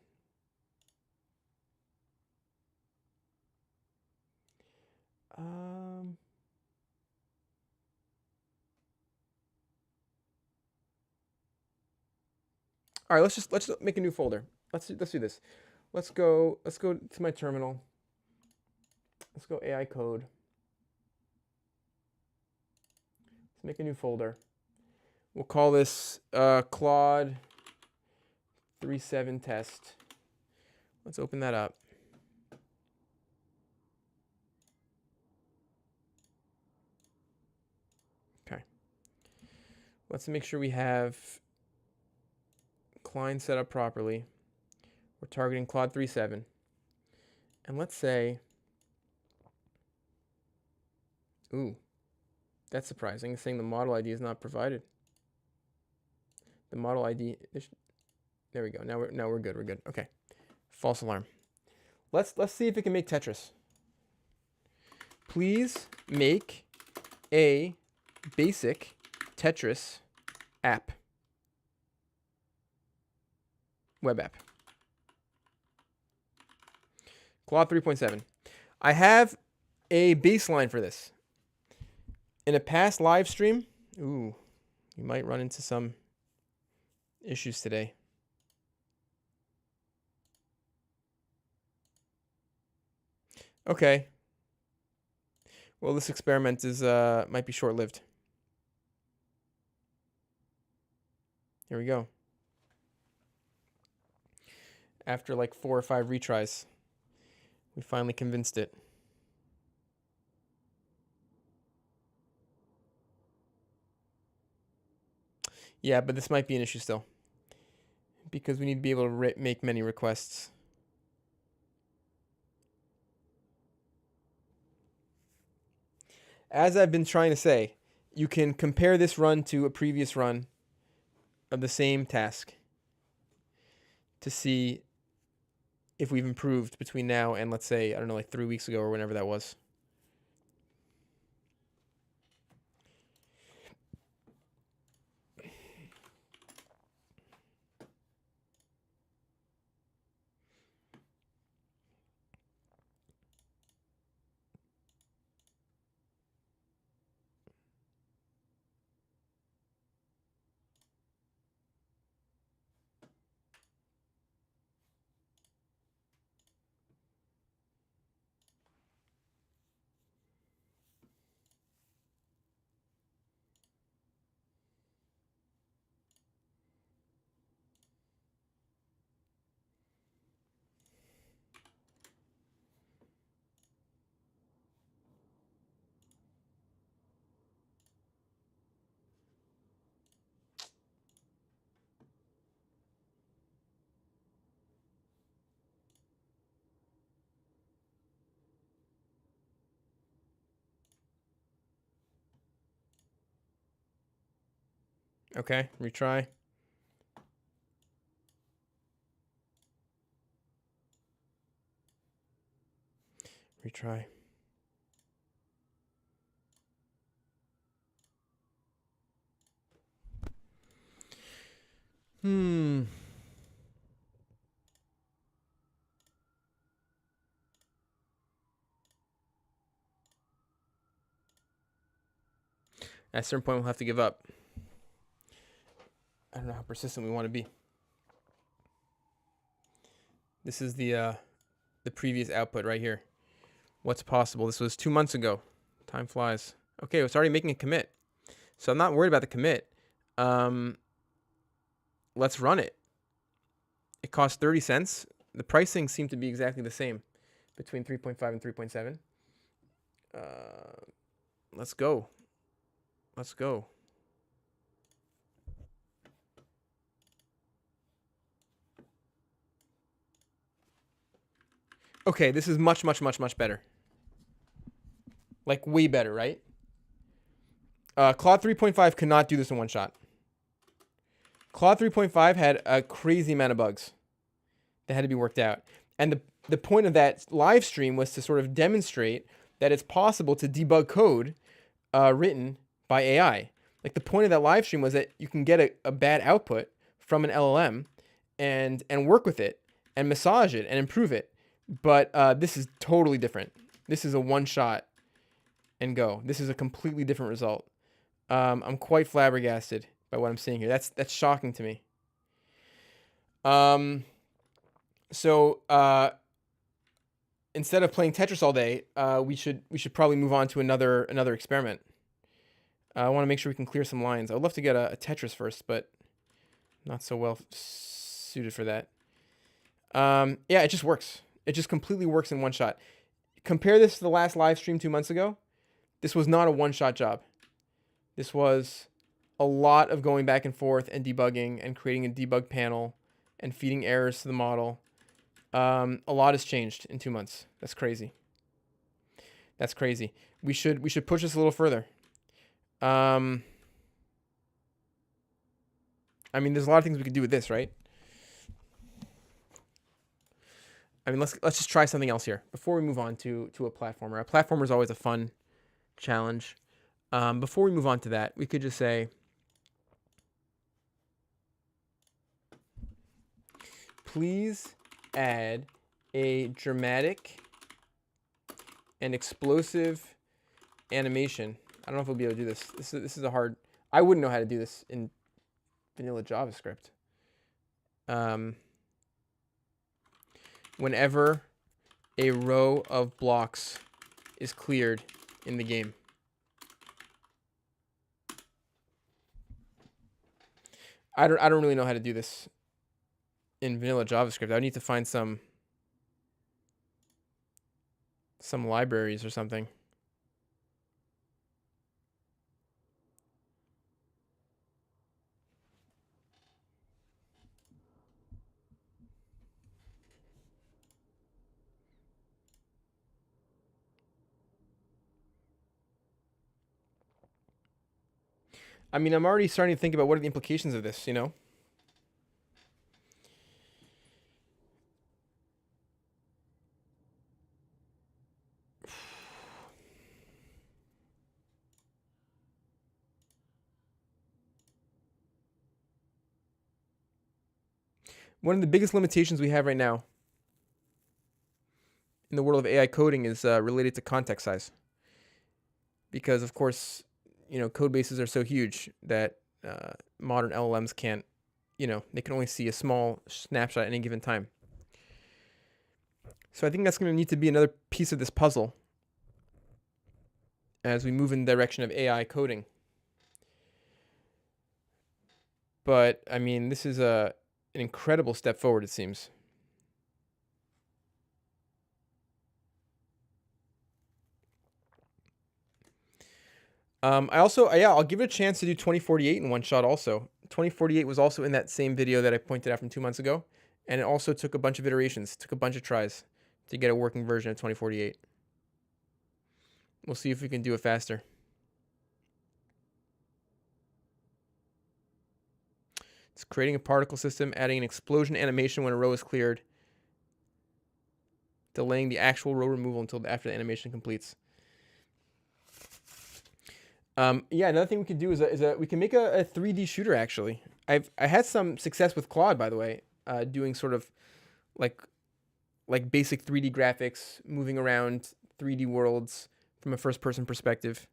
All right, let's make a new folder. Let's do this. Let's go to my terminal. Let's go AI code. Let's make a new folder. We'll call this Claude 3.7 test. Let's open that up. Okay. Let's make sure we have client set up properly. We're targeting Claude 3.7. And let's say, ooh, that's surprising. It's saying the model ID is not provided. The model ID, there we go. Now we're good. We're good. Okay. False alarm. Let's see if it can make Tetris. Please make a basic Tetris app. Web app. Claude 3.7. I have a baseline for this. In a past live stream, ooh, you might run into some issues today. Okay. Well, this experiment is might be short-lived. Here we go. After like 4 or 5 retries, we finally convinced it. Yeah, but this might be an issue still, because we need to be able to make many requests. As I've been trying to say, you can compare this run to a previous run of the same task to see if we've improved between now and, let's say, I don't know, like 3 weeks ago or whenever that was. Okay, retry. Retry. At a certain point, we'll have to give up. I don't know how persistent we want to be. This is the previous output right here. What's possible? This was 2 months ago. Time flies. Okay, it's already making a commit. So I'm not worried about the commit. Let's run it. It costs 30 cents. The pricing seemed to be exactly the same between 3.5 and 3.7. Let's go. Let's go. Okay, this is much, much, much, much better. Like, way better, right? Claude 3.5 could not do this in one shot. Claude 3.5 had a crazy amount of bugs that had to be worked out. And the point of that live stream was to sort of demonstrate that it's possible to debug code written by AI. Like, the point of that live stream was that you can get a bad output from an LLM and work with it and massage it and improve it. But this is totally different. This is a one shot and go. This is a completely different result. I'm quite flabbergasted by what I'm seeing here. That's shocking to me. So instead of playing Tetris all day, we should probably move on to another experiment. I want to make sure we can clear some lines. I would love to get a Tetris first, but not so well suited for that. Yeah, it just works. It just completely works in one shot. Compare this to the last live stream 2 months ago. This was not a one-shot job. This was a lot of going back and forth and debugging and creating a debug panel and feeding errors to the model. A lot has changed in 2 months. That's crazy. That's crazy. We should push this a little further. I mean, there's a lot of things we could do with this, right? I mean, let's just try something else here before we move on to a platformer. A platformer is always a fun challenge. Before we move on to that, we could just say, please add a dramatic and explosive animation. I don't know if we'll be able to do this. This is a hard. I wouldn't know how to do this in vanilla JavaScript. Whenever a row of blocks is cleared in the game. I don't really know how to do this in vanilla JavaScript. I need to find some libraries or something. I mean, I'm already starting to think about what are the implications of this, you know? One of the biggest limitations we have right now in the world of AI coding is related to context size. Because, of course, you know, code bases are so huge that modern LLMs can't, you know, they can only see a small snapshot at any given time. So I think that's going to need to be another piece of this puzzle as we move in the direction of AI coding. But, I mean, this is an incredible step forward, it seems. I'll give it a chance to do 2048 in one shot also. 2048 was also in that same video that I pointed out from 2 months ago. And it also took a bunch of iterations, took a bunch of tries to get a working version of 2048. We'll see if we can do it faster. It's creating a particle system, adding an explosion animation when a row is cleared, delaying the actual row removal until after the animation completes. Yeah, another thing we could do is we can make a 3D shooter. Actually, I had some success with Claude, by the way, doing sort of like basic 3D graphics, moving around 3D worlds from a first-person perspective.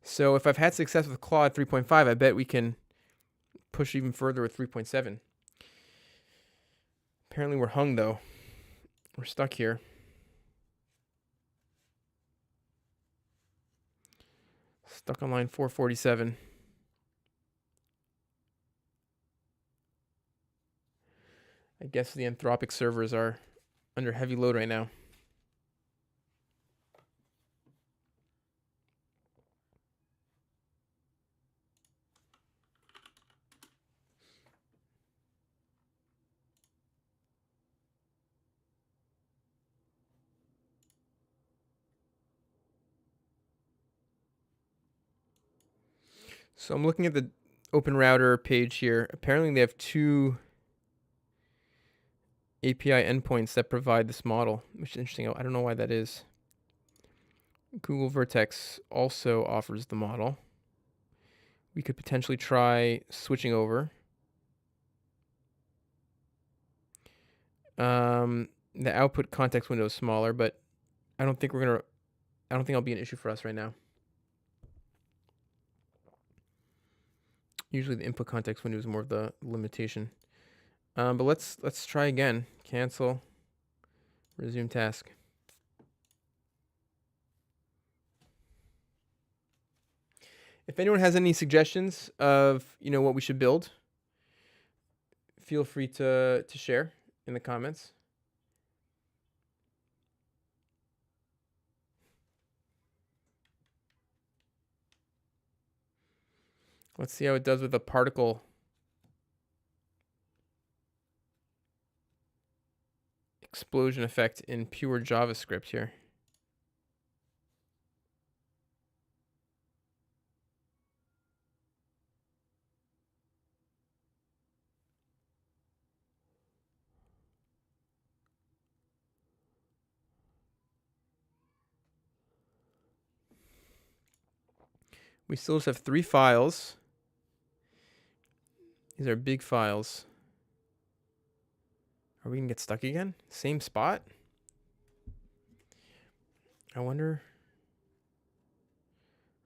So if I've had success with Claude 3.5, I bet we can push even further with 3.7. Apparently we're hung, though. We're stuck here. Stuck on line 447. I guess the Anthropic servers are under heavy load right now. So I'm looking at the Open Router page here. Apparently they have 2 API endpoints that provide this model, which is interesting. I don't know why that is. Google Vertex also offers the model. We could potentially try switching over. The output context window is smaller, but I don't think it'll be an issue for us right now. Usually the input context window is more of the limitation. But let's try again. Cancel. Resume task. If anyone has any suggestions of what we should build, feel free to share in the comments. Let's see how it does with a particle explosion effect in pure JavaScript here. We still just have 3 files. These are big files. Are we gonna get stuck again? Same spot? I wonder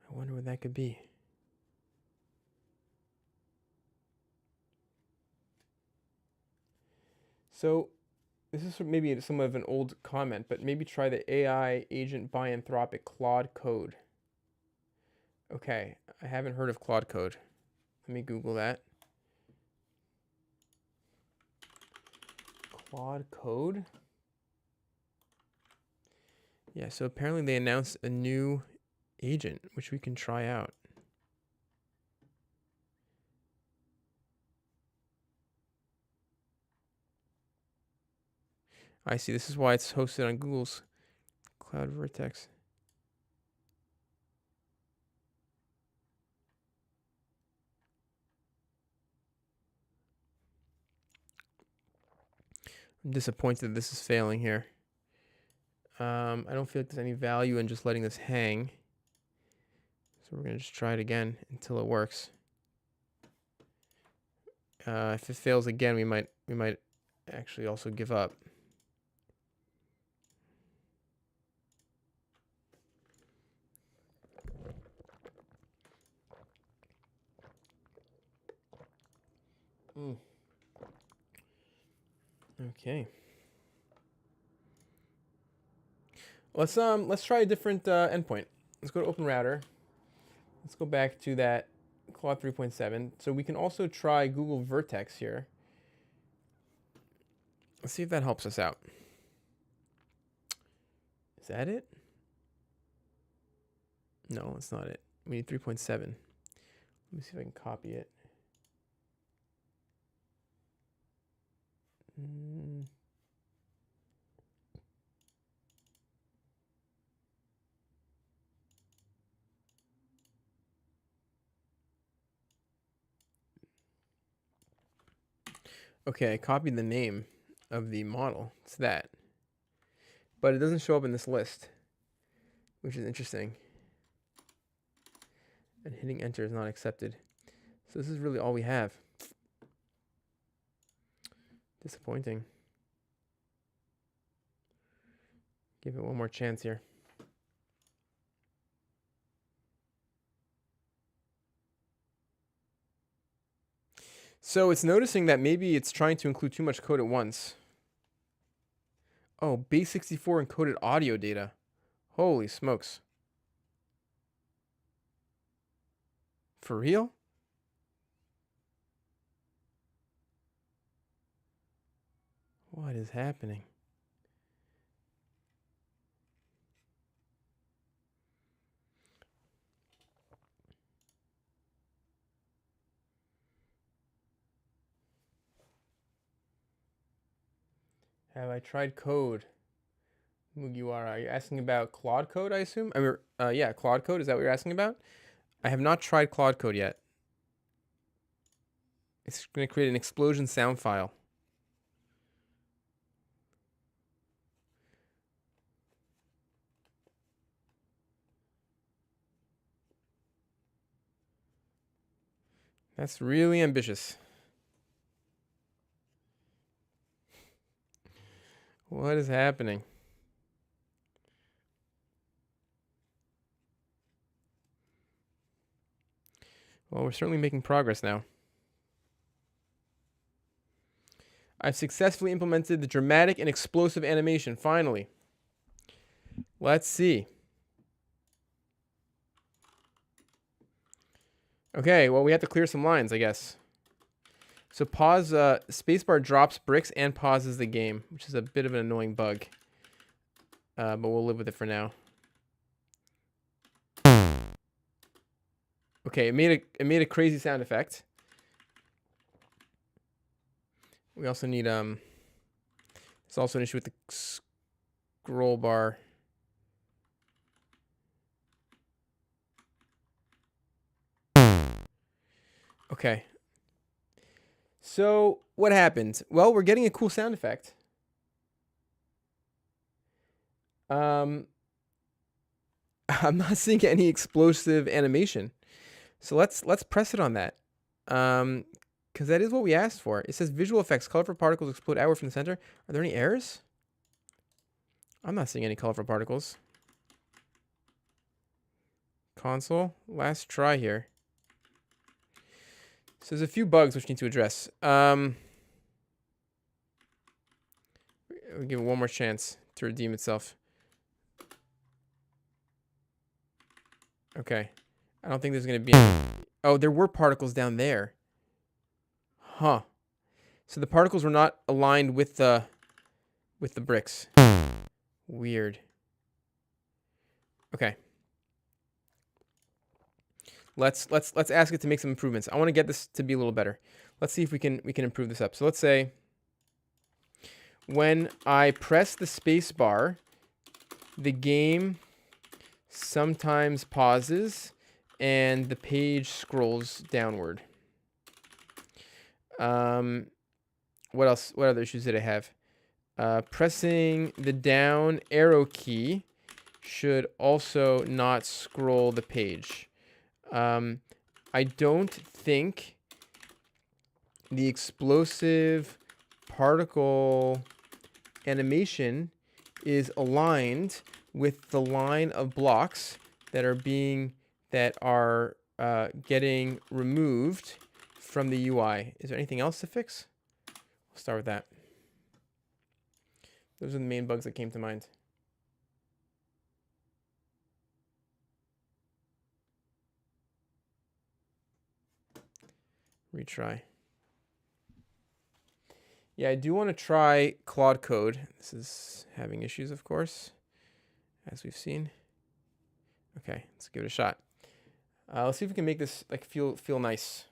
what that could be. So this is maybe some of an old comment, but maybe try the AI agent by Anthropic Claude code. Okay, I haven't heard of Claude code. Let me Google that. Claude code. Yeah, so apparently they announced a new agent, which we can try out. I see. This is why it's hosted on Google's Cloud Vertex. I'm disappointed that this is failing here. I don't feel like there's any value in just letting this hang. So we're gonna just try it again until it works. If it fails again, we might actually also give up. Okay. Let's try a different endpoint. Let's go to Open Router. Let's go back to that Claude 3.7. So we can also try Google Vertex here. Let's see if that helps us out. Is that it? No, it's not it. We need 3.7. Let me see if I can copy it. Okay, I copied the name of the model. It's that. But it doesn't show up in this list, which is interesting. And hitting enter is not accepted. So this is really all we have. Disappointing. Give it one more chance here. So it's noticing that maybe it's trying to include too much code at once. Oh, base64 encoded audio data. Holy smokes. For real? What is happening? Have I tried code? Mugiwara, are you asking about Claude code, I assume? I mean, yeah, Claude code, is that what you're asking about? I have not tried Claude code yet. It's going to create an explosion sound file. That's really ambitious. What is happening? Well, we're certainly making progress now. I've successfully implemented the dramatic and explosive animation, finally. Let's see. Okay, well, we have to clear some lines, I guess. So pause, spacebar drops bricks and pauses the game, which is a bit of an annoying bug. But we'll live with it for now. Okay, it made a crazy sound effect. We also need there's also an issue with the scroll bar. Okay. So what happened? Well, we're getting a cool sound effect. I'm not seeing any explosive animation. So let's press it on that. Because that is what we asked for. It says visual effects, colorful particles explode outward from the center. Are there any errors? I'm not seeing any colorful particles. Console, last try here. So there's a few bugs which need to address. We'll give it one more chance to redeem itself. Okay. I don't think there's going to be any. Oh, there were particles down there. Huh. So the particles were not aligned with the bricks. Weird. Okay. Let's ask it to make some improvements. I want to get this to be a little better. Let's see if we can improve this up. So let's say when I press the space bar, the game sometimes pauses and the page scrolls downward. What else? What other issues did I have? Pressing the down arrow key should also not scroll the page. I don't think the explosive particle animation is aligned with the line of blocks that are getting removed from the UI. Is there anything else to fix? We'll start with that. Those are the main bugs that came to mind. Retry. Yeah, I do want to try Claude code. This is having issues, of course, as we've seen. Okay, let's give it a shot. Let's see if we can make this like feel nice.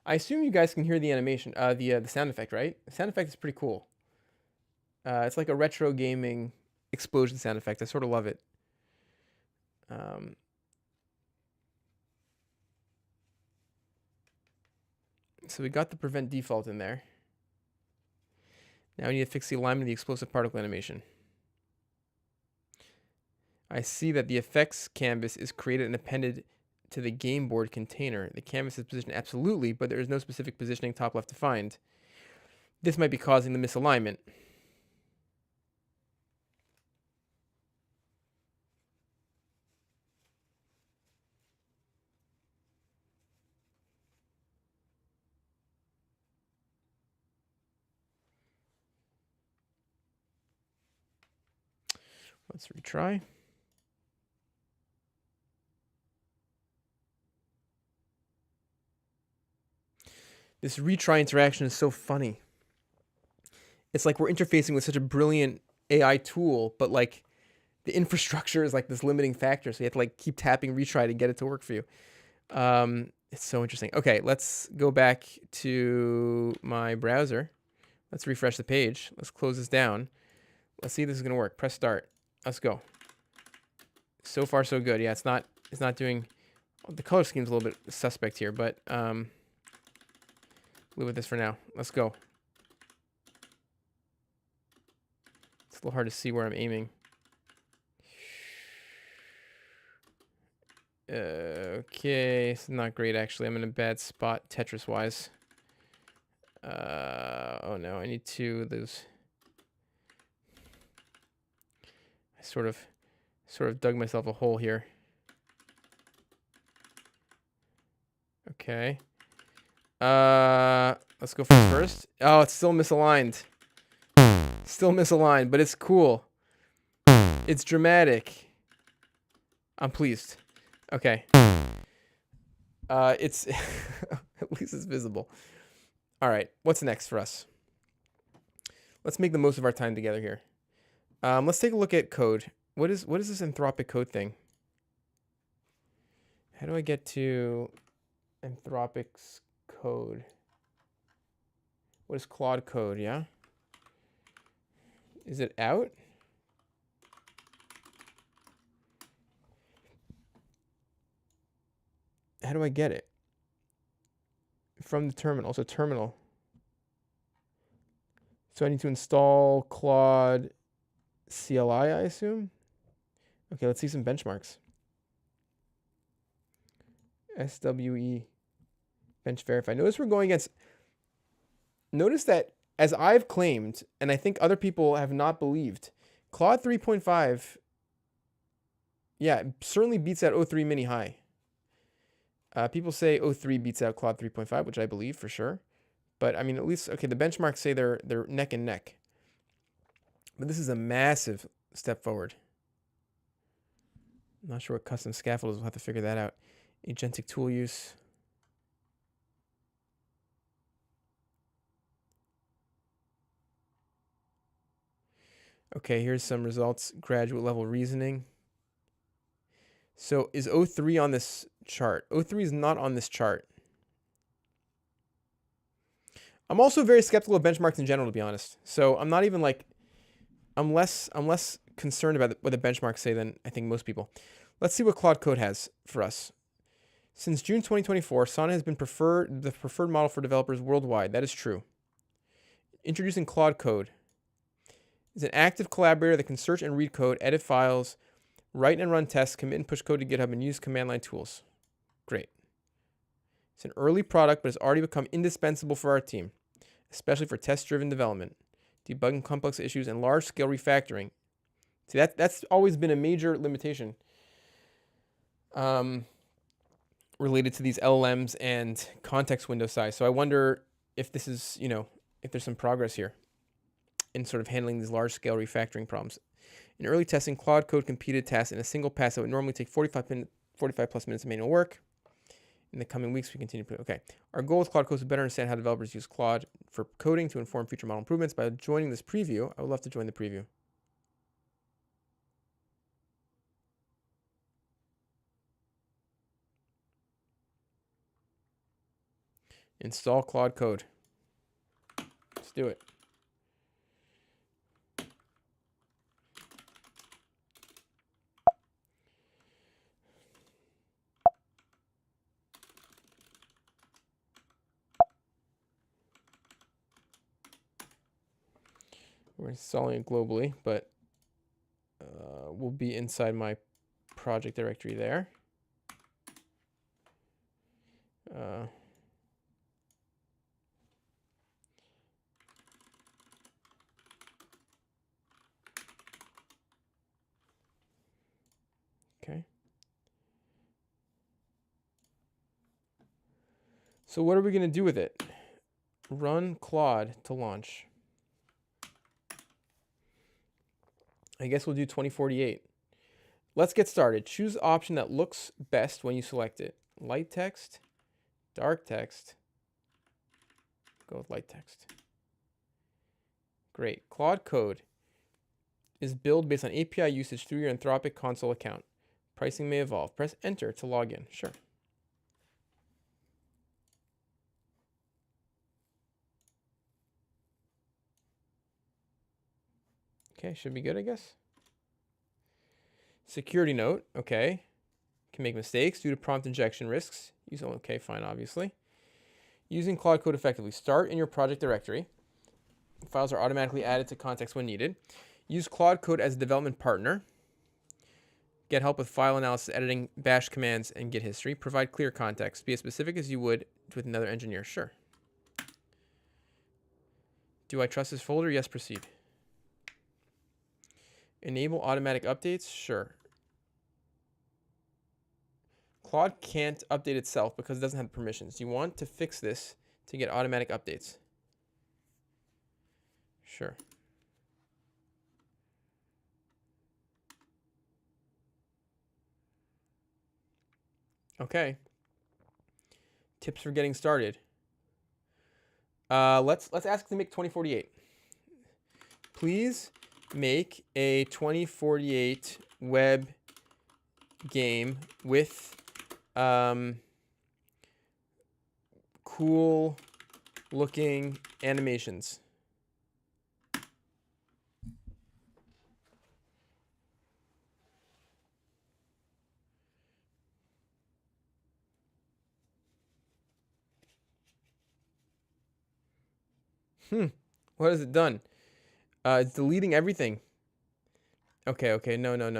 I assume you guys can hear the animation, the sound effect, right? The sound effect is pretty cool. It's like a retro gaming explosion sound effect. I sort of love it. So we got the prevent default in there. Now we need to fix the alignment of the explosive particle animation. I see that the effects canvas is created and appended to the game board container. The canvas is positioned absolutely, but there is no specific positioning top left defined. This might be causing the misalignment. Let's retry. This retry interaction is so funny. It's like we're interfacing with such a brilliant AI tool, but like the infrastructure is like this limiting factor. So you have to like keep tapping retry to get it to work for you. It's so interesting. Okay, let's go back to my browser. Let's refresh the page. Let's close this down. Let's see if this is gonna work. Press start. Let's go. So far, so good. Yeah, it's not doing. The color scheme's a little bit suspect here, but live with this for now. Let's go. It's a little hard to see where I'm aiming. Okay, it's not great actually. I'm in a bad spot Tetris wise. Oh no, I need two of those. I sort of dug myself a hole here. Okay. Let's go first. Oh, it's still misaligned. Still misaligned, but it's cool. It's dramatic. I'm pleased. Okay. It's at least it's visible. All right, what's next for us? Let's make the most of our time together here. Let's take a look at code. What is this Anthropic code thing? How do I get to Anthropic's code? What is Claude code? Yeah. Is it out? How do I get it? From the terminal. So terminal. So I need to install Claude CLI, I assume. Okay, let's see some benchmarks. SWE bench verify. Notice we're going against. Notice that as I've claimed, and I think other people have not believed, Claude 3.5, yeah, certainly beats out O3 mini high. People say O3 beats out Claude 3.5, which I believe for sure. But I mean, at least, okay, the benchmarks say they're neck and neck. But this is a massive step forward. I'm not sure what custom scaffold is. We'll have to figure that out. Agentic tool use. Okay, here's some results. Graduate level reasoning. So is O3 on this chart? O3 is not on this chart. I'm also very skeptical of benchmarks in general, to be honest. So I'm not even like, I'm less concerned about what the benchmarks say than I think most people. Let's see what Claude Code has for us. Since June 2024, Sonnet has been the preferred model for developers worldwide. That is true. Introducing Claude Code. It's an active collaborator that can search and read code, edit files, write and run tests, commit and push code to GitHub, and use command line tools. Great. It's an early product, but it's already become indispensable for our team, especially for test-driven development, debugging complex issues, and large-scale refactoring. See, that's always been a major limitation related to these LLMs and context window size. So I wonder if this is, if there's some progress here in sort of handling these large-scale refactoring problems. In early testing, Claude Code completed tasks in a single pass that would normally take 45 plus minutes of manual work. In the coming weeks, we continue to okay. Our goal with Claude Code is to better understand how developers use Claude for coding to inform future model improvements. By joining this preview, I would love to join the preview. Install Claude Code. Let's do it. We're installing it globally, but we'll be inside my project directory there. Okay. So what are we going to do with it? Run Claude to launch. I guess we'll do 2048. Let's get started. Choose the option that looks best when you select it. Light text, dark text. Go with light text. Great. Claude Code is built based on API usage through your Anthropic console account. Pricing may evolve. Press enter to log in. Sure. Okay, should be good, I guess. Security note, okay. Can make mistakes due to prompt injection risks. Use okay, fine, obviously. Using Claude Code effectively. Start in your project directory. Files are automatically added to context when needed. Use Claude Code as a development partner. Get help with file analysis, editing, bash commands, and Git history. Provide clear context. Be as specific as you would with another engineer. Sure. Do I trust this folder? Yes, proceed. Enable automatic updates? Sure. Claude can't update itself because it doesn't have permissions. You want to fix this to get automatic updates. Sure. Okay. Tips for getting started. Let's ask to make 2048. Please make a 2048 web game with cool looking animations. What has it done? It's deleting everything. Okay, no. No.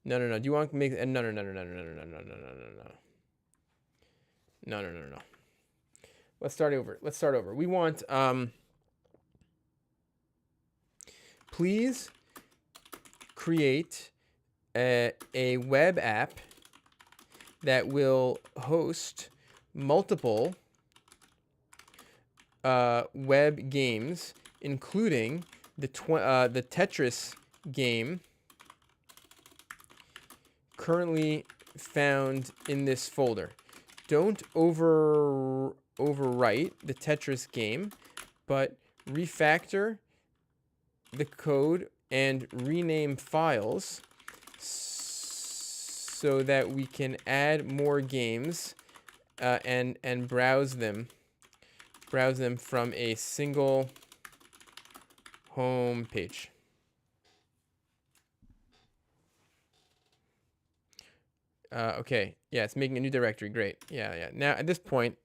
Do you want to make no. Let's start over. We want please create a web app that will host multiple web games, including the Tetris game currently found in this folder. Don't overwrite the Tetris game, but refactor the code and rename files so that we can add more games and browse them from a single home page. Okay, yeah, it's making a new directory. Great. Yeah. Now at this point,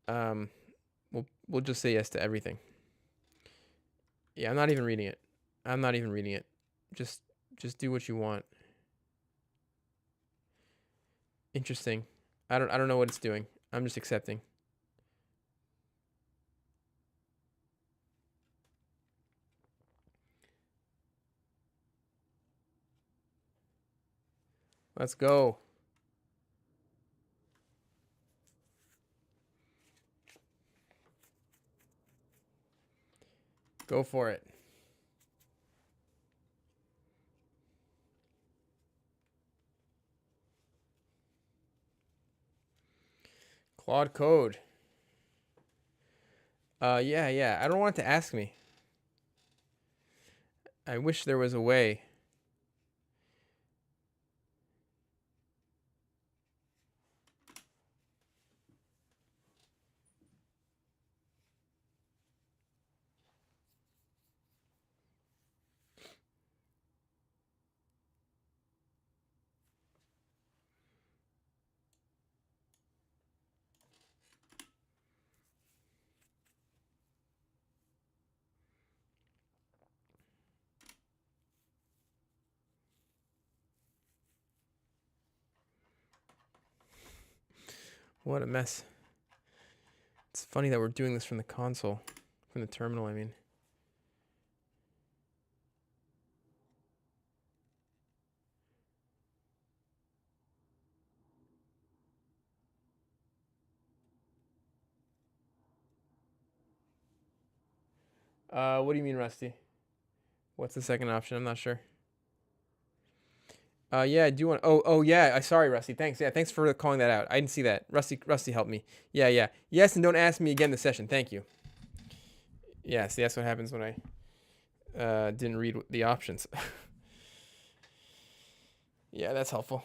we'll just say yes to everything. Yeah, I'm not even reading it. Just do what you want. Interesting. I don't know what it's doing. I'm just accepting. Let's go. Go for it. Claude Code. Yeah. I don't want it to ask me. I wish there was a way. What a mess. It's funny that we're doing this from the console, from the terminal, I mean. What do you mean, Rusty? What's the second option? I'm not sure. Yeah, I do want. Oh, yeah. Sorry, Rusty. Thanks. Yeah, thanks for calling that out. I didn't see that. Rusty helped me. Yeah. Yes, and don't ask me again this session. Thank you. Yeah, see, that's what happens when I didn't read the options. Yeah, that's helpful.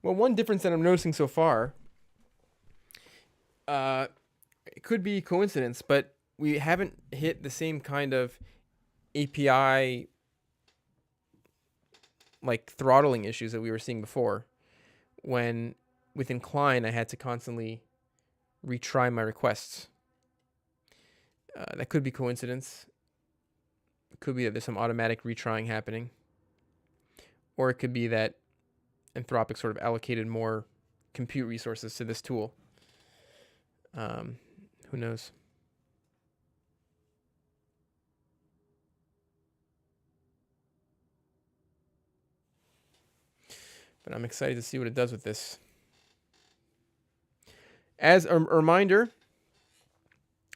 Well, one difference that I'm noticing so far, it could be coincidence, but we haven't hit the same kind of API like throttling issues that we were seeing before. When with Incline, I had to constantly retry my requests. That could be coincidence. It could be that there's some automatic retrying happening, or it could be that Anthropic sort of allocated more compute resources to this tool. Who knows? But I'm excited to see what it does with this. As a reminder,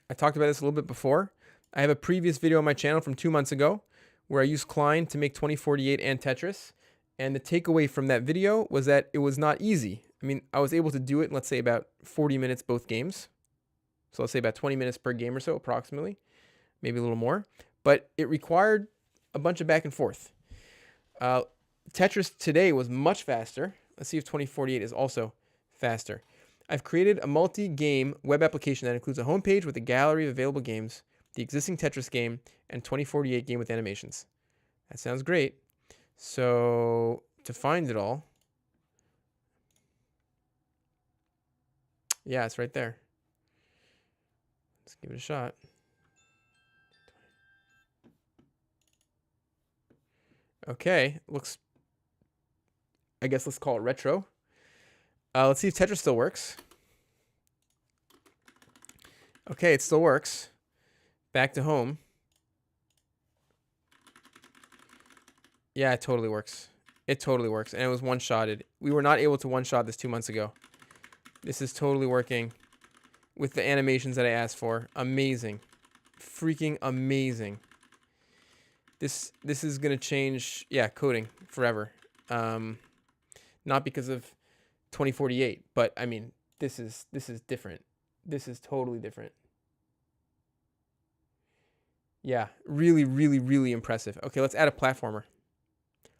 I talked about this a little bit before. I have a previous video on my channel from 2 months ago where I used Klein to make 2048 and Tetris. And the takeaway from that video was that it was not easy. I mean, I was able to do it in, let's say, about 40 minutes both games. So let's say about 20 minutes per game or so, approximately. Maybe a little more. But it required a bunch of back and forth. Tetris today was much faster. Let's see if 2048 is also faster. I've created a multi-game web application that includes a homepage with a gallery of available games, the existing Tetris game, and 2048 game with animations. That sounds great. So to find it all, yeah, it's right there. Let's give it a shot. Okay, looks, I guess let's call it retro. Let's see if Tetris still works. Okay, it still works. Back to home. Yeah, it totally works. It totally works. And it was one-shotted. We were not able to one-shot this 2 months ago. This is totally working with the animations that I asked for. Amazing. Freaking amazing. This is going to change, yeah, coding forever. Not because of 2048, but I mean, this is different. This is totally different. Yeah, really, really, really impressive. Okay, let's add a platformer.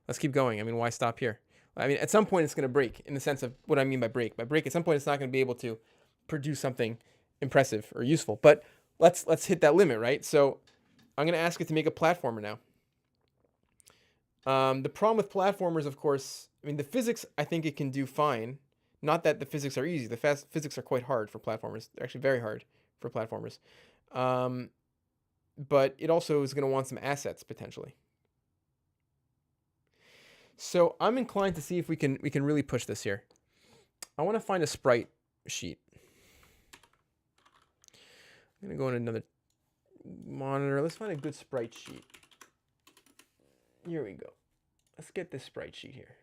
Let's keep going. I mean, why stop here? I mean, at some point it's going to break, in the sense of what I mean by break. By break, at some point it's not going to be able to produce something impressive or useful. But let's hit that limit, right? So I'm going to ask it to make a platformer now. The problem with platformers, of course, I mean, the physics, I think it can do fine. Not that the physics are easy. The physics are quite hard for platformers. They're actually very hard for platformers. But it also is going to want some assets, potentially. So I'm inclined to see if we can really push this here. I want to find a sprite sheet. I'm going to go in another monitor. Let's find a good sprite sheet. Here we go. Let's get this sprite sheet here.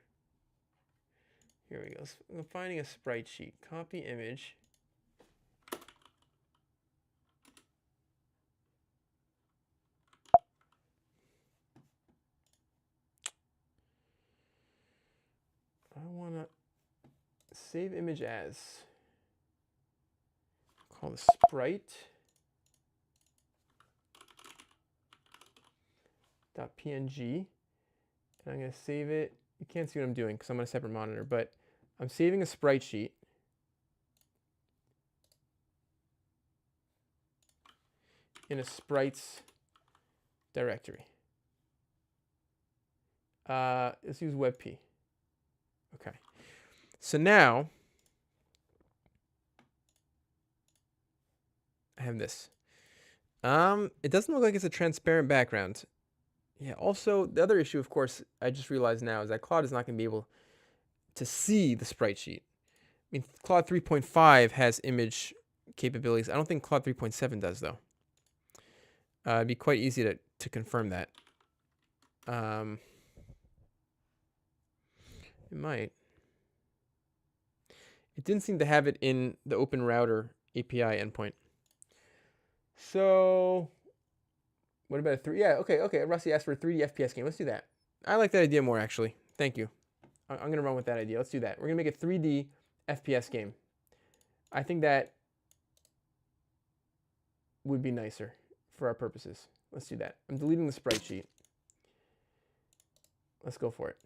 Here we go. I'm finding a sprite sheet. Copy image. I want to save image as. Call the sprite. .png. And I'm going to save it. You can't see what I'm doing because I'm on a separate monitor, but I'm saving a sprite sheet. In a sprites directory. Let's use WebP. Okay. So now I have this. It doesn't look like it's a transparent background. Yeah, also, the other issue, of course, I just realized now is that Claude is not going to be able to see the sprite sheet. I mean, Claude 3.5 has image capabilities. I don't think Claude 3.7 does, though. It'd be quite easy to confirm that. It might. It didn't seem to have it in the Open Router API endpoint. So, what about a 3? Yeah, okay. Rusty asked for a 3D FPS game. Let's do that. I like that idea more, actually. Thank you. I'm going to run with that idea. Let's do that. We're going to make a 3D FPS game. I think that would be nicer for our purposes. Let's do that. I'm deleting the sprite sheet. Let's go for it.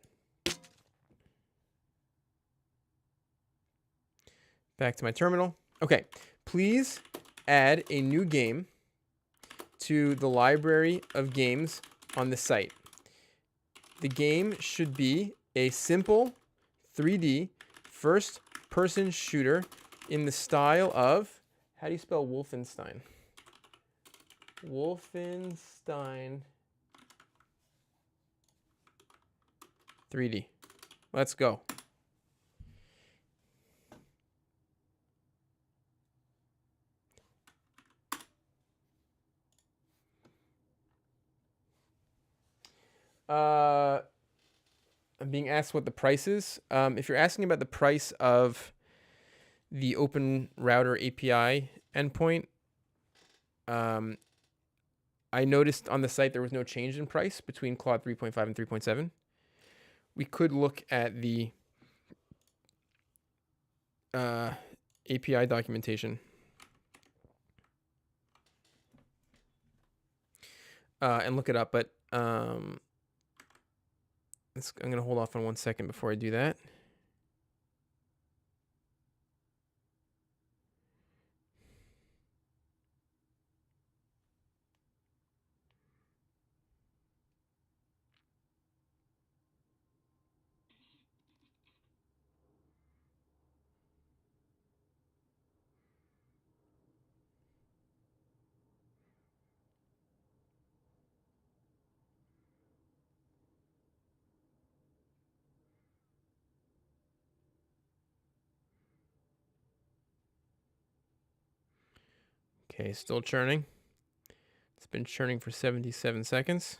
Back to my terminal. Okay, please add a new game to the library of games on the site. The game should be a simple 3D first-person shooter in the style of, how do you spell Wolfenstein? Wolfenstein 3D. Let's go. I'm being asked what the price is. If you're asking about the price of the Open Router API endpoint, I noticed on the site there was no change in price between Claude 3.5 and 3.7. We could look at the API documentation and look it up, but I'm going to hold off on 1 second before I do that. Okay, still churning. It's been churning for 77 seconds.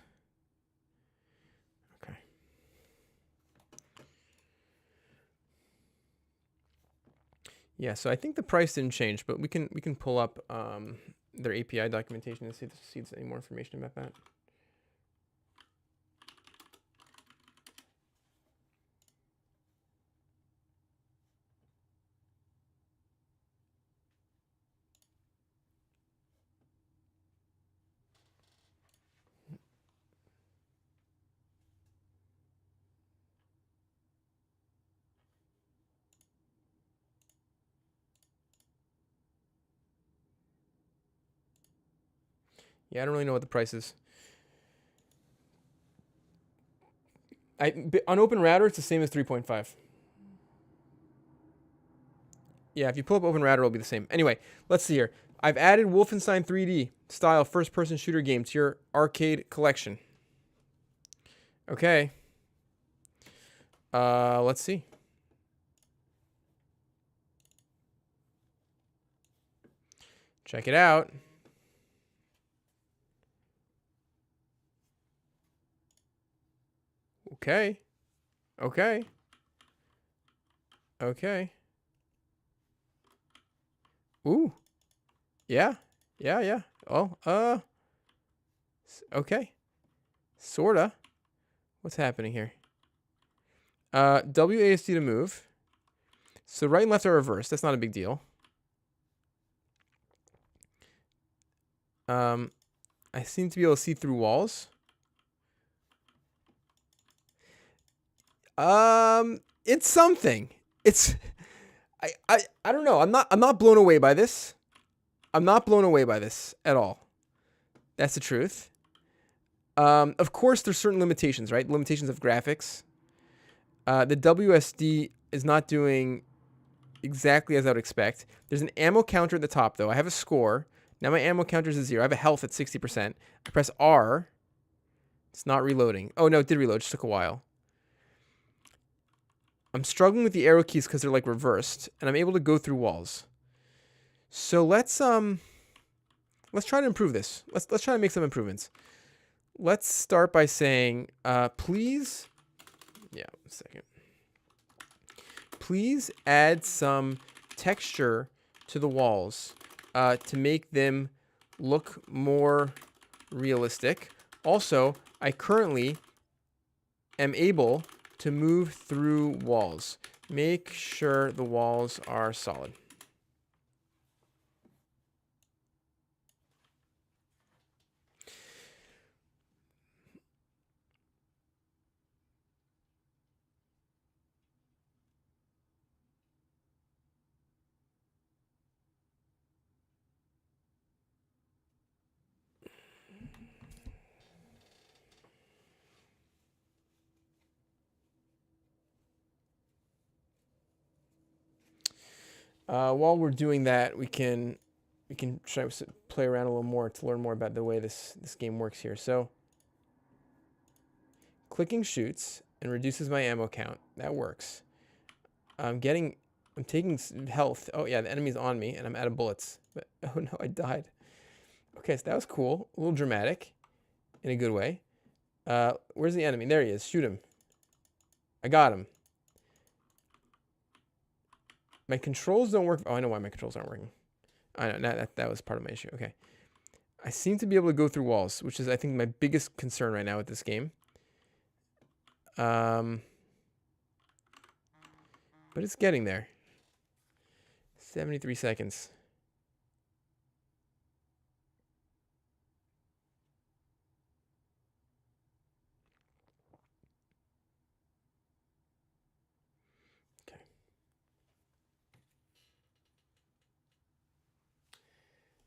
Okay. Yeah, so I think the price didn't change, but we can pull up their API documentation and see if there's any more information about that. Yeah, I don't really know what the price is. On Open Router, it's the same as 3.5. Yeah, if you pull up Open Router, it'll be the same. Anyway, let's see here. I've added Wolfenstein 3D style first-person shooter game to your arcade collection. Okay. Let's see. Check it out. Okay. Okay. Okay. Ooh. Yeah. Yeah, yeah. Oh, okay. Sorta. What's happening here? WASD to move. So right and left are reversed. That's not a big deal. I seem to be able to see through walls. It's something. It's I don't know. I'm not blown away by this. I'm not blown away by this at all. That's the truth. Of course, there's certain limitations, right? Limitations of graphics. The WSD is not doing exactly as I would expect. There's an ammo counter at the top, though. I have a score. Now my ammo counter is 0. I have a health at 60%. I press R. It's not reloading. Oh, no, it did reload. It just took a while. I'm struggling with the arrow keys because they're like reversed, and I'm able to go through walls. So let's try to improve this. Let's try to make some improvements. Let's start by saying, please, yeah, a second. Please add some texture to the walls to make them look more realistic. Also, I currently am able to move through walls. Make sure the walls are solid. While we're doing that, we can try to play around a little more to learn more about the way this game works here. So, clicking shoots and reduces my ammo count. That works. I'm taking health. Oh yeah, the enemy's on me, and I'm out of bullets. But oh no, I died. Okay, so that was cool. A little dramatic, in a good way. Where's the enemy? There he is. Shoot him. I got him. My controls don't work. Oh, I know why my controls aren't working. I know that was part of my issue. Okay. I seem to be able to go through walls, which is, I think, my biggest concern right now with this game. But it's getting there. 73 seconds. Okay.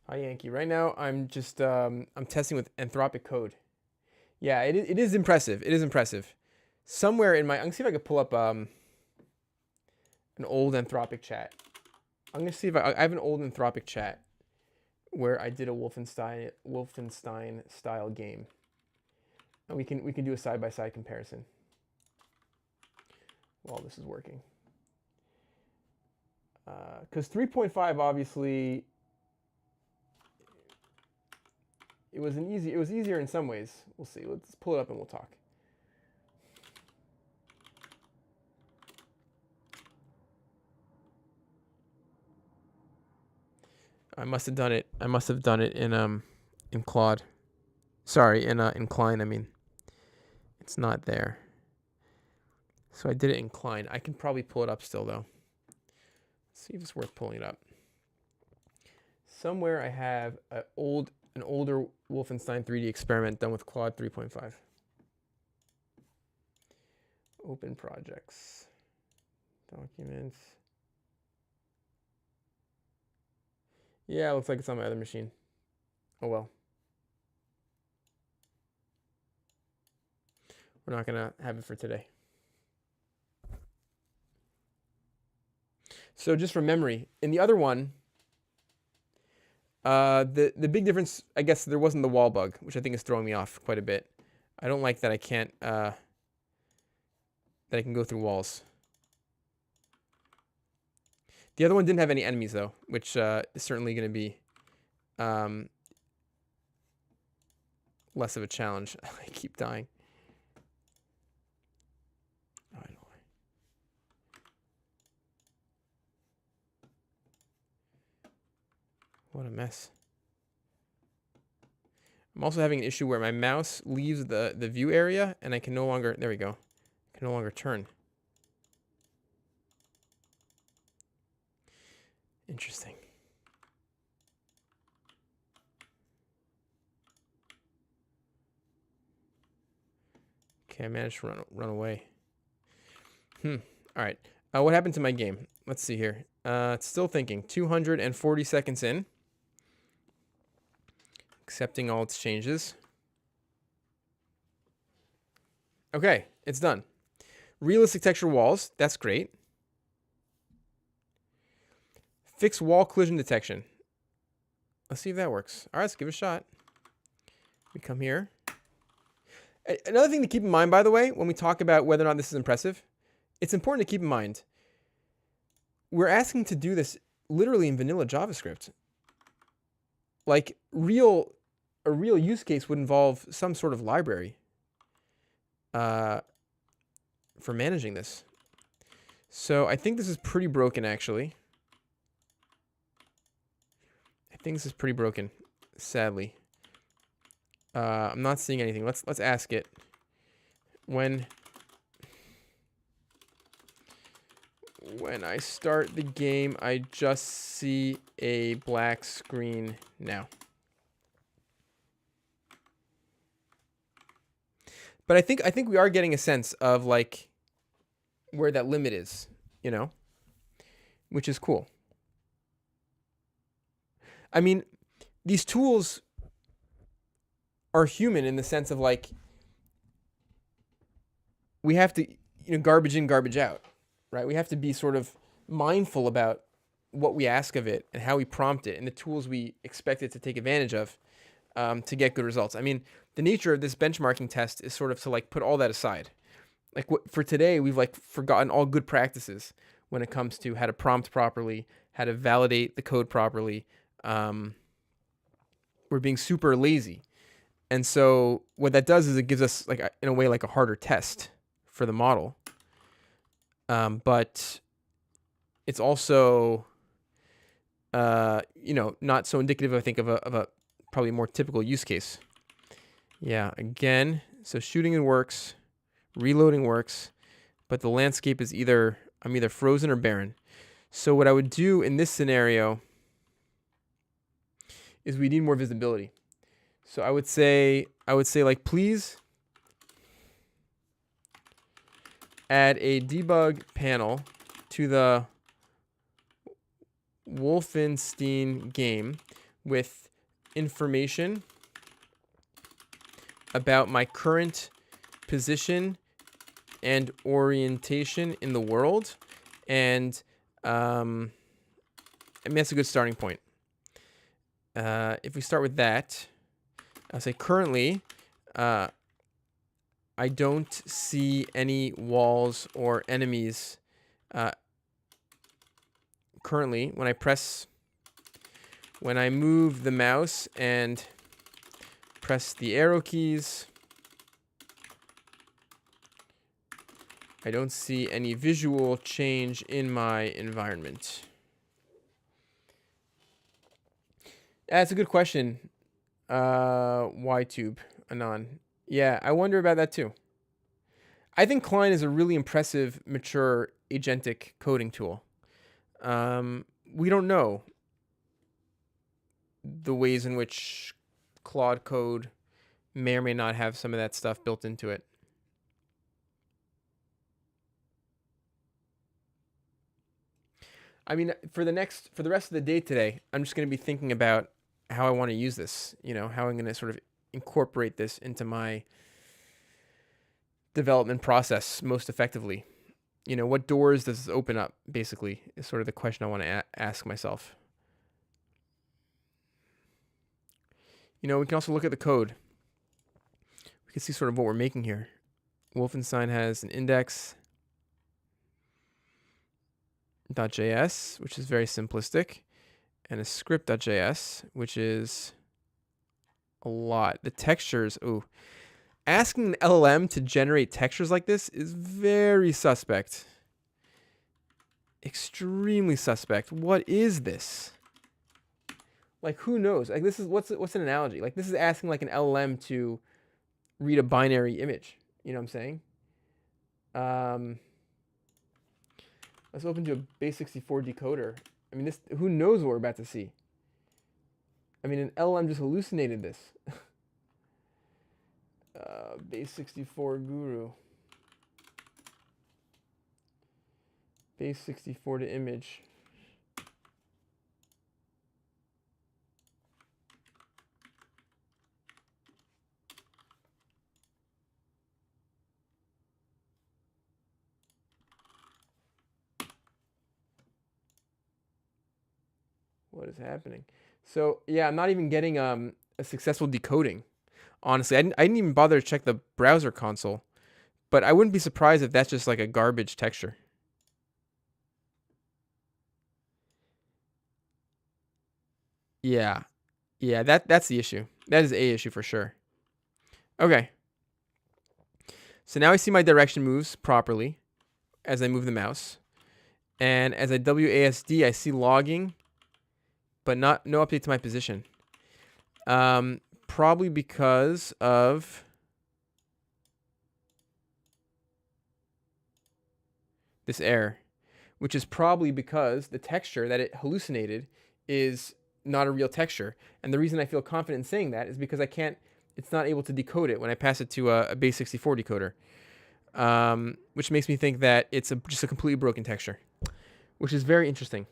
Hi, Yankee. Right now, I'm just I'm testing with Anthropic code. Yeah, it is impressive. It is impressive. Somewhere in my, I'm gonna see if I can pull up an old Anthropic chat. I'm gonna see if I have an old Anthropic chat where I did a Wolfenstein style game, and we can do a side-by-side comparison while this is working. Because 3.5 obviously it was easier in some ways. We'll see. Let's pull it up and we'll talk. I must have done it in Claude. Sorry, in Klein. I mean, it's not there. So I did it in Klein. I can probably pull it up still though. Let's see if it's worth pulling it up. Somewhere I have an older Wolfenstein 3D experiment done with Claude 3.5. Open projects, documents. Yeah, it looks like it's on my other machine. Oh well. We're not gonna have it for today. So just from memory, in the other one, the big difference, I guess, there wasn't the wall bug, which I think is throwing me off quite a bit. I don't like that I can't that I can go through walls. The other one didn't have any enemies though, which is certainly going to be less of a challenge. I keep dying. Oh, I know why. What a mess. I'm also having an issue where my mouse leaves the view area and I can no longer, there we go, I can no longer turn. Interesting. Okay, I managed to run away. All right. What happened to my game? Let's see here. It's still thinking. 240 seconds in. Accepting all its changes. Okay, it's done. Realistic texture walls. That's great. Fix wall collision detection. Let's see if that works. All right, let's give it a shot. We come here. Another thing to keep in mind, by the way, when we talk about whether or not this is impressive, it's important to keep in mind we're asking to do this literally in vanilla JavaScript. Like a real use case would involve some sort of library for managing this. So I think this is pretty broken, actually. I think this is pretty broken, sadly. I'm not seeing anything. Let's ask it. When I start the game, I just see a black screen now. But I think we are getting a sense of like where that limit is, you know, which is cool. I mean, these tools are human in the sense of like we have to, garbage in, garbage out, right? We have to be sort of mindful about what we ask of it and how we prompt it and the tools we expect it to take advantage of to get good results. I mean, the nature of this benchmarking test is sort of to like put all that aside. Like for today, we've like forgotten all good practices when it comes to how to prompt properly, how to validate the code properly. We're being super lazy. And so what that does is it gives us like in a way like a harder test for the model. But it's also not so indicative, I think, of a probably more typical use case. Yeah, again, so shooting works, reloading works, but the landscape is I'm either frozen or barren. So what I would do in this scenario is we need more visibility. So I would say like, please add a debug panel to the Wolfenstein game with information about my current position and orientation in the world. And I mean, that's a good starting point. If we start with that, I'll say currently, I don't see any walls or enemies. Currently, when I move the mouse and press the arrow keys, I don't see any visual change in my environment. That's a good question. YTube, Anon. Yeah, I wonder about that too. I think Klein is a really impressive, mature agentic coding tool. We don't know the ways in which Claude code may or may not have some of that stuff built into it. I mean, for the rest of the day today, I'm just going to be thinking about how I want to use this, how I'm going to sort of incorporate this into my development process most effectively. What doors does this open up, basically, is sort of the question I want to ask myself. We can also look at the code. We can see sort of what we're making here. Wolfenstein has an index.js, which is very simplistic, and a script.js, which is a lot. The textures, asking an LLM to generate textures like this is very suspect. Extremely suspect. What is this? Like, who knows? Like, this is what's an analogy? Like, this is asking like an LLM to read a binary image. You know what I'm saying? Let's open to a base64 decoder. I mean, who knows what we're about to see? I mean, an LLM just hallucinated this. Base64 guru. Base64 to image. What is happening? So yeah, I'm not even getting a successful decoding. Honestly, I didn't even bother to check the browser console, but I wouldn't be surprised if that's just like a garbage texture. Yeah, yeah, that's the issue. That is a issue for sure. Okay, so now I see my direction moves properly as I move the mouse, and as I WASD, I see logging, but no update to my position. Probably because of this error, which is probably because the texture that it hallucinated is not a real texture. And the reason I feel confident in saying that is because it's not able to decode it when I pass it to a base 64 decoder, which makes me think that it's just a completely broken texture, which is very interesting.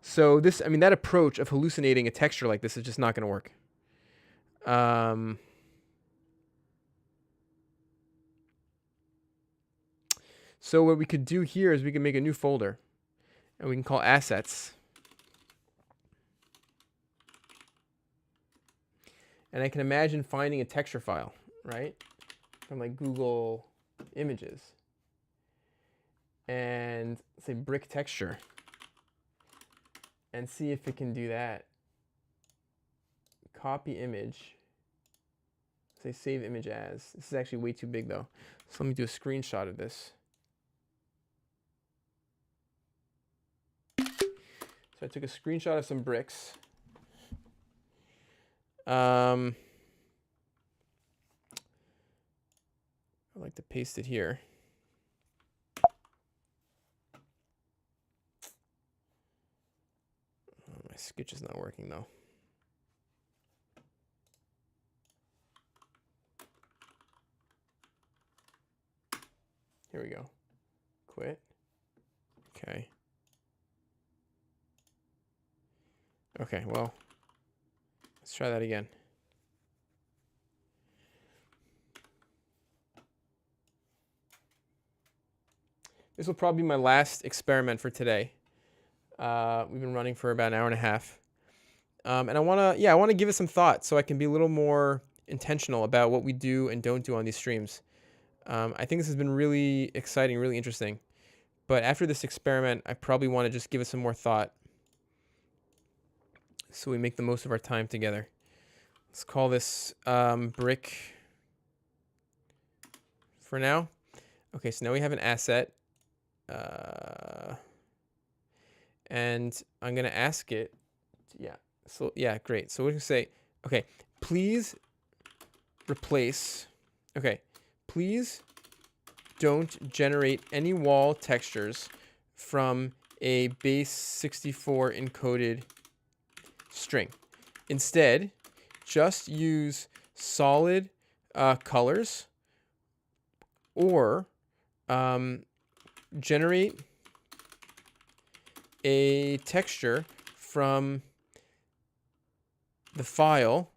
So that approach of hallucinating a texture like this is just not going to work. So what we could do here is we can make a new folder, and we can call assets. And I can imagine finding a texture file, right, from like Google Images, and say brick texture, and see if it can do that. Copy image. Say save image as. This is actually way too big though. So let me do a screenshot of this. So I took a screenshot of some bricks. I'd like to paste it here. Oh, my sketch is not working though. Here we go. Quit. Okay. Okay, well, let's try that again. This will probably be my last experiment for today. We've been running for about an hour and a half. And I want to give it some thought so I can be a little more intentional about what we do and don't do on these streams. I think this has been really exciting, really interesting. But after this experiment, I probably want to just give it some more thought so we make the most of our time together. Let's call this brick for now. Okay, so now we have an asset. And I'm going to ask it. Yeah. So, yeah, great. So we're going to say, okay, please replace. Okay, please don't generate any wall textures from a base 64 encoded string. Instead, just use solid colors or generate a texture from the file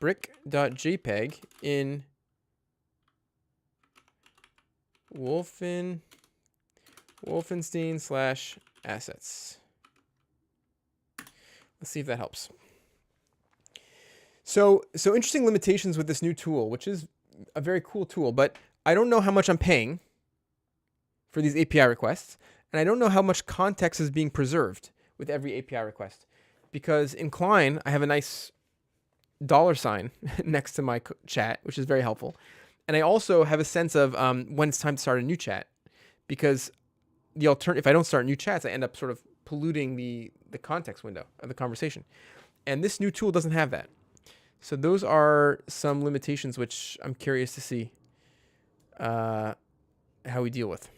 brick.jpg in Wolfenstein/assets. Let's see if that helps. So interesting limitations with this new tool, which is a very cool tool, but I don't know how much I'm paying for these API requests, and I don't know how much context is being preserved with every API request. Because in Klein, I have a nice $sign next to my chat, which is very helpful. And I also have a sense of when it's time to start a new chat, because if I don't start new chats, I end up sort of polluting the context window of the conversation. And this new tool doesn't have that. So those are some limitations which I'm curious to see how we deal with.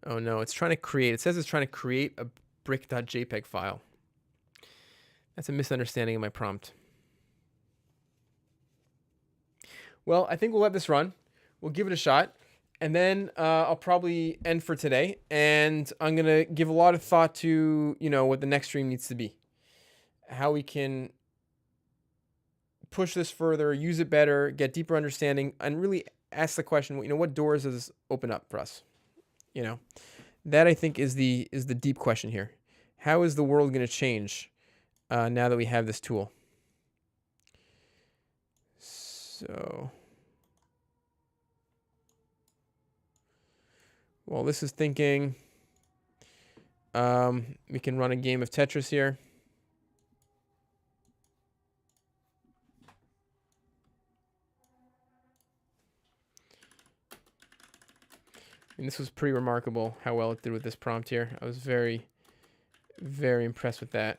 Oh no, it says it's trying to create a brick.jpg file. That's a misunderstanding of my prompt. Well, I think we'll let this run. We'll give it a shot. And then I'll probably end for today. And I'm going to give a lot of thought to, what the next stream needs to be. How we can push this further, use it better, get deeper understanding, and really ask the question, what doors does this open up for us? That I think is the deep question here. How is the world going to change now that we have this tool? So, well, this is thinking we can run a game of Tetris here. And this was pretty remarkable how well it did with this prompt here. I was very, very impressed with that.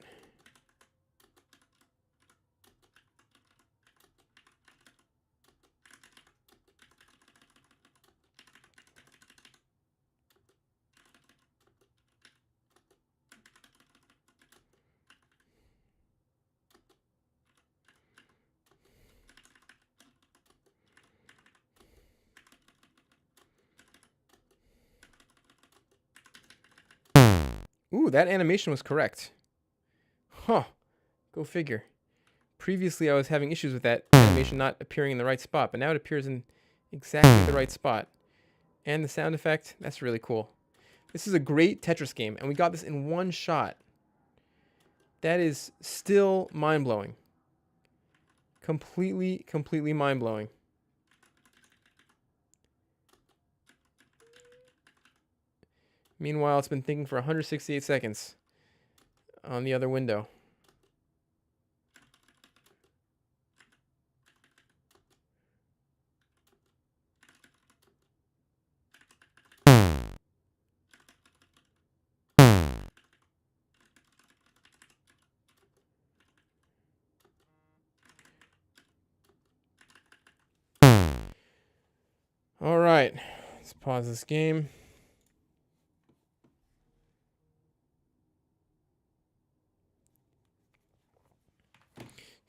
Ooh, that animation was correct. Huh. Go figure. Previously, I was having issues with that animation not appearing in the right spot, but now it appears in exactly the right spot. And the sound effect, that's really cool. This is a great Tetris game, and we got this in one shot. That is still mind-blowing. Completely mind-blowing. Meanwhile, it's been thinking for 168 seconds on the other window. All right, let's pause this game.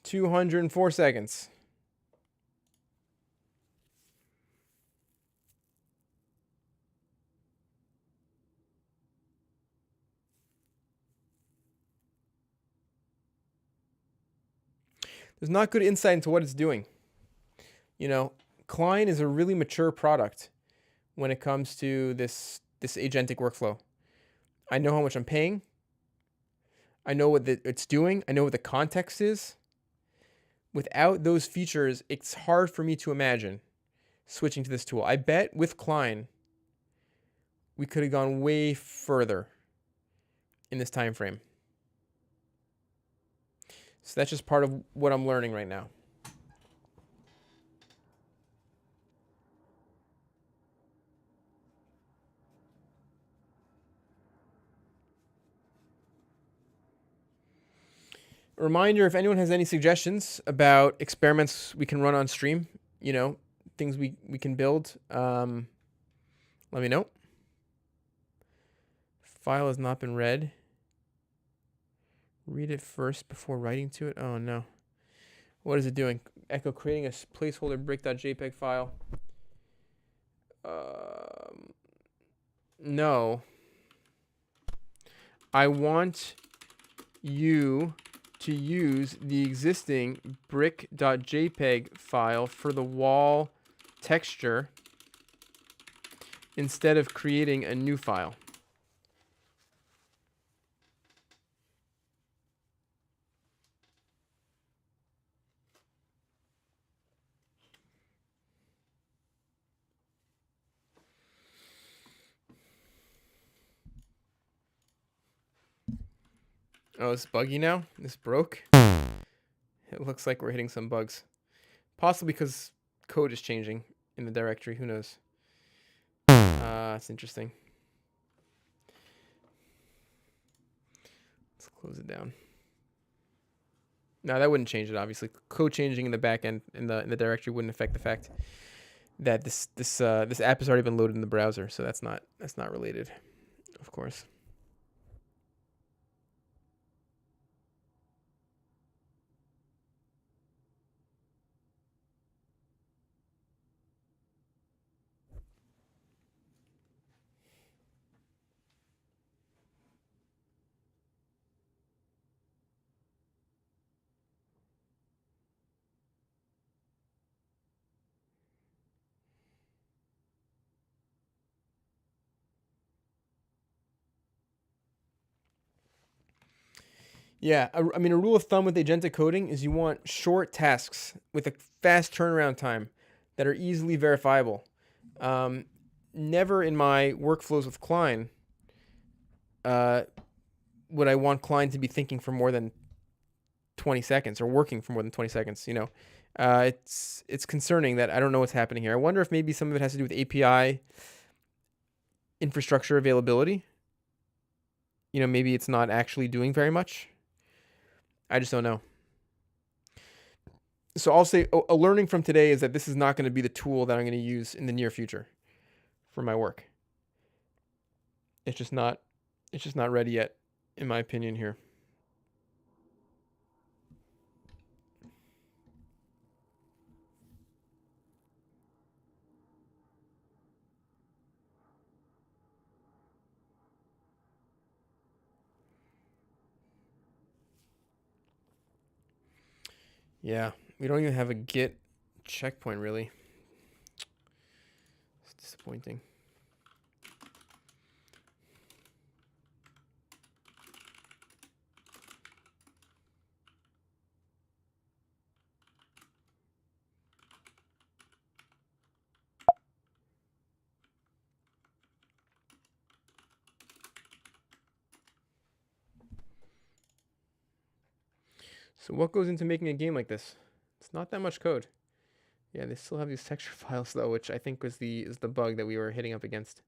"204 seconds. There's not good insight into what it's doing. Klein is a really mature product when it comes to this agentic workflow. I know how much I'm paying. I know what it's doing. I know what the context is. Without those features, it's hard for me to imagine switching to this tool. I bet with Klein, we could have gone way further in this time frame. So that's just part of what I'm learning right now. A reminder, if anyone has any suggestions about experiments we can run on stream, things we can build, let me know. File has not been read. Read it first before writing to it. Oh, no. What is it doing? Echo creating a placeholder brick.jpg file. No. I want you to use the existing brick.jpg file for the wall texture instead of creating a new file. Oh, it's buggy now? This broke? It looks like we're hitting some bugs. Possibly because code is changing in the directory. Who knows? It's interesting. Let's close it down. No, that wouldn't change it, obviously. Code changing in the back end in the directory wouldn't affect the fact that this app has already been loaded in the browser, so that's not related, of course. Yeah, I mean, a rule of thumb with agentic coding is you want short tasks with a fast turnaround time that are easily verifiable. Never in my workflows with Klein would I want Klein to be thinking for more than 20 seconds or working for more than 20 seconds. It's concerning that I don't know what's happening here. I wonder if maybe some of it has to do with API infrastructure availability. Maybe it's not actually doing very much. I just don't know. So I'll say a learning from today is that this is not going to be the tool that I'm going to use in the near future for my work. It's just not ready yet, in my opinion here. Yeah, we don't even have a Git checkpoint, really. It's disappointing. So what goes into making a game like this? It's not that much code. Yeah, they still have these texture files though, which I think is the bug that we were hitting up against.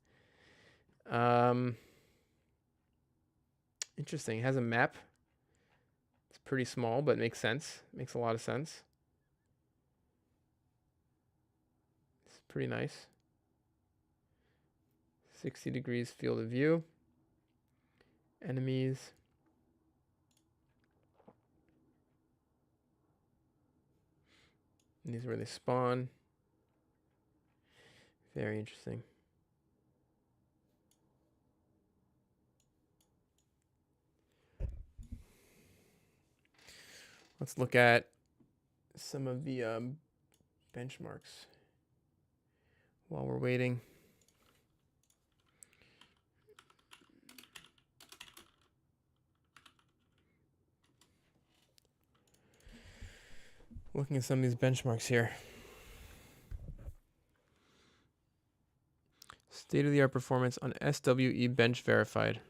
Interesting. It has a map. It's pretty small, but it makes sense. Makes a lot of sense. It's pretty nice. 60 degrees field of view. Enemies. And these are where they spawn. Very interesting. Let's look at some of the benchmarks while we're waiting. Looking at some of these benchmarks here. State-of-the-art performance on SWE bench verified.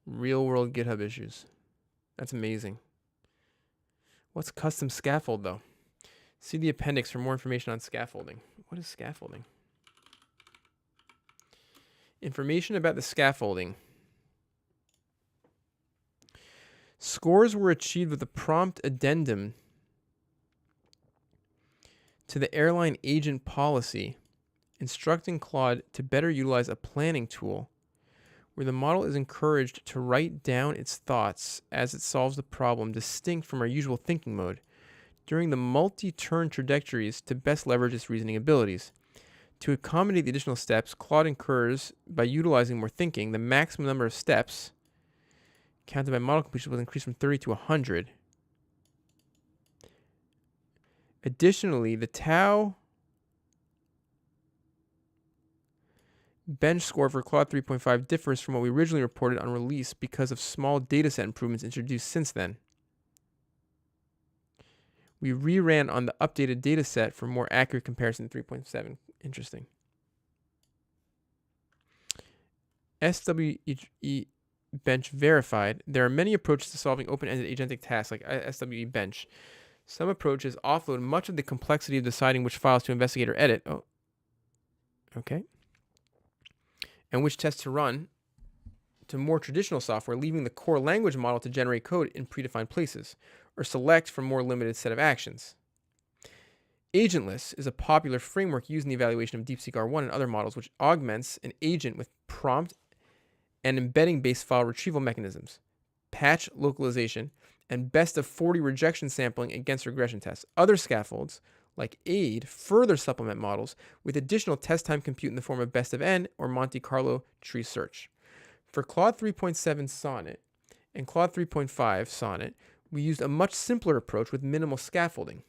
Real-world GitHub issues. That's amazing. What's custom scaffold, though? See the appendix for more information on scaffolding. What is scaffolding? Information about the scaffolding. Scores were achieved with a prompt addendum to the airline agent policy, instructing Claude to better utilize a planning tool where the model is encouraged to write down its thoughts as it solves the problem distinct from our usual thinking mode during the multi-turn trajectories to best leverage its reasoning abilities. To accommodate the additional steps, Claude incurs, by utilizing more thinking, the maximum number of steps counted by model completion was increased from 30 to 100. Additionally, the tau bench score for Claude 3.5 differs from what we originally reported on release because of small dataset improvements introduced since then. We reran on the updated dataset for more accurate comparison to 3.7. Interesting. SWE bench verified. There are many approaches to solving open-ended agentic tasks like SWE bench. Some approaches offload much of the complexity of deciding which files to investigate or edit. Oh, okay. And which tests to run to more traditional software, leaving the core language model to generate code in predefined places, or select from more limited set of actions. Agentless is a popular framework used in the evaluation of DeepSeek R1 and other models, which augments an agent with prompt and embedding-based file retrieval mechanisms, patch localization, and best of 40 rejection sampling against regression tests. Other scaffolds, like AID, further supplement models with additional test time compute in the form of best of n or Monte Carlo tree search. For Claude 3.7 Sonnet and Claude 3.5 Sonnet, we used a much simpler approach with minimal scaffolding,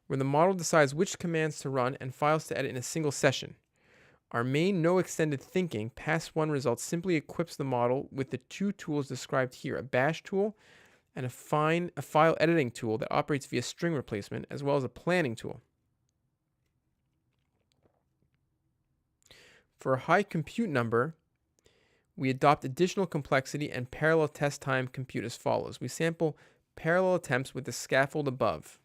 where the model decides which commands to run and files to edit in a single session. Our main no extended thinking pass one result simply equips the model with the two tools described here, a bash tool and a file editing tool that operates via string replacement, as well as a planning tool. For a high compute number, we adopt additional complexity and parallel test time compute as follows. We sample parallel attempts with the scaffold above.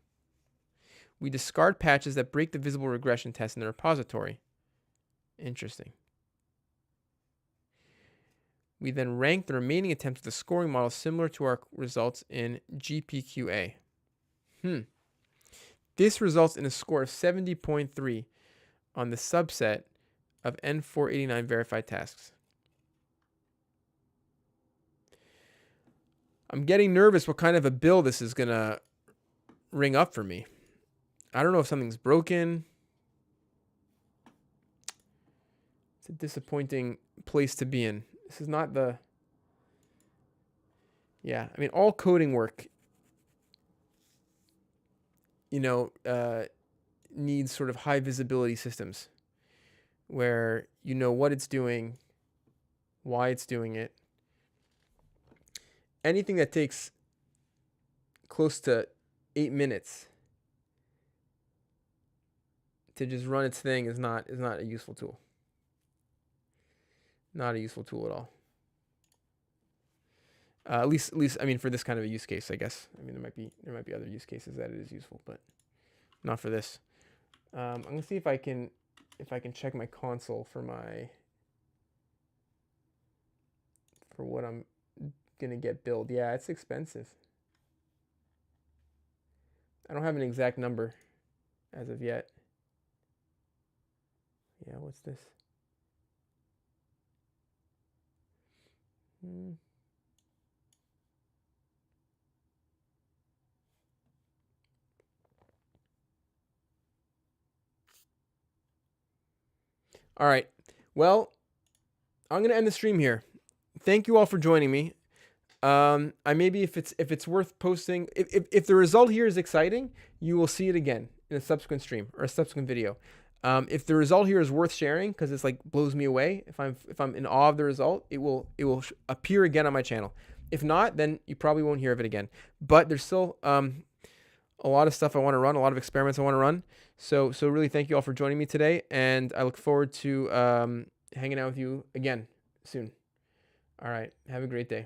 We discard patches that break the visible regression test in the repository. Interesting. We then rank the remaining attempts with a scoring model similar to our results in GPQA. This results in a score of 70.3 on the subset of N489 verified tasks. I'm getting nervous what kind of a bill this is going to ring up for me. I don't know if something's broken. It's a disappointing place to be in. This is not the... Yeah, I mean, all coding work, needs sort of high visibility systems where you know what it's doing, why it's doing it. Anything that takes close to 8 minutes to just run its thing is not a useful tool. Not a useful tool at all. At least, I mean, for this kind of a use case, I guess. I mean, there might be other use cases that it is useful, but not for this. I'm gonna see if I can check my console for what I'm gonna get billed. Yeah, it's expensive. I don't have an exact number as of yet. Yeah, what's this? All right. Well, I'm gonna end the stream here. Thank you all for joining me. I maybe if it's worth posting, if the result here is exciting, you will see it again in a subsequent stream or a subsequent video. If the result here is worth sharing because it's like blows me away, if I'm in awe of the result, it will appear again on my channel. If not, then you probably won't hear of it again. But there's still a lot of stuff I want to run, a lot of experiments I want to run. So really thank you all for joining me today, and I look forward to hanging out with you again soon. All right, have a great day.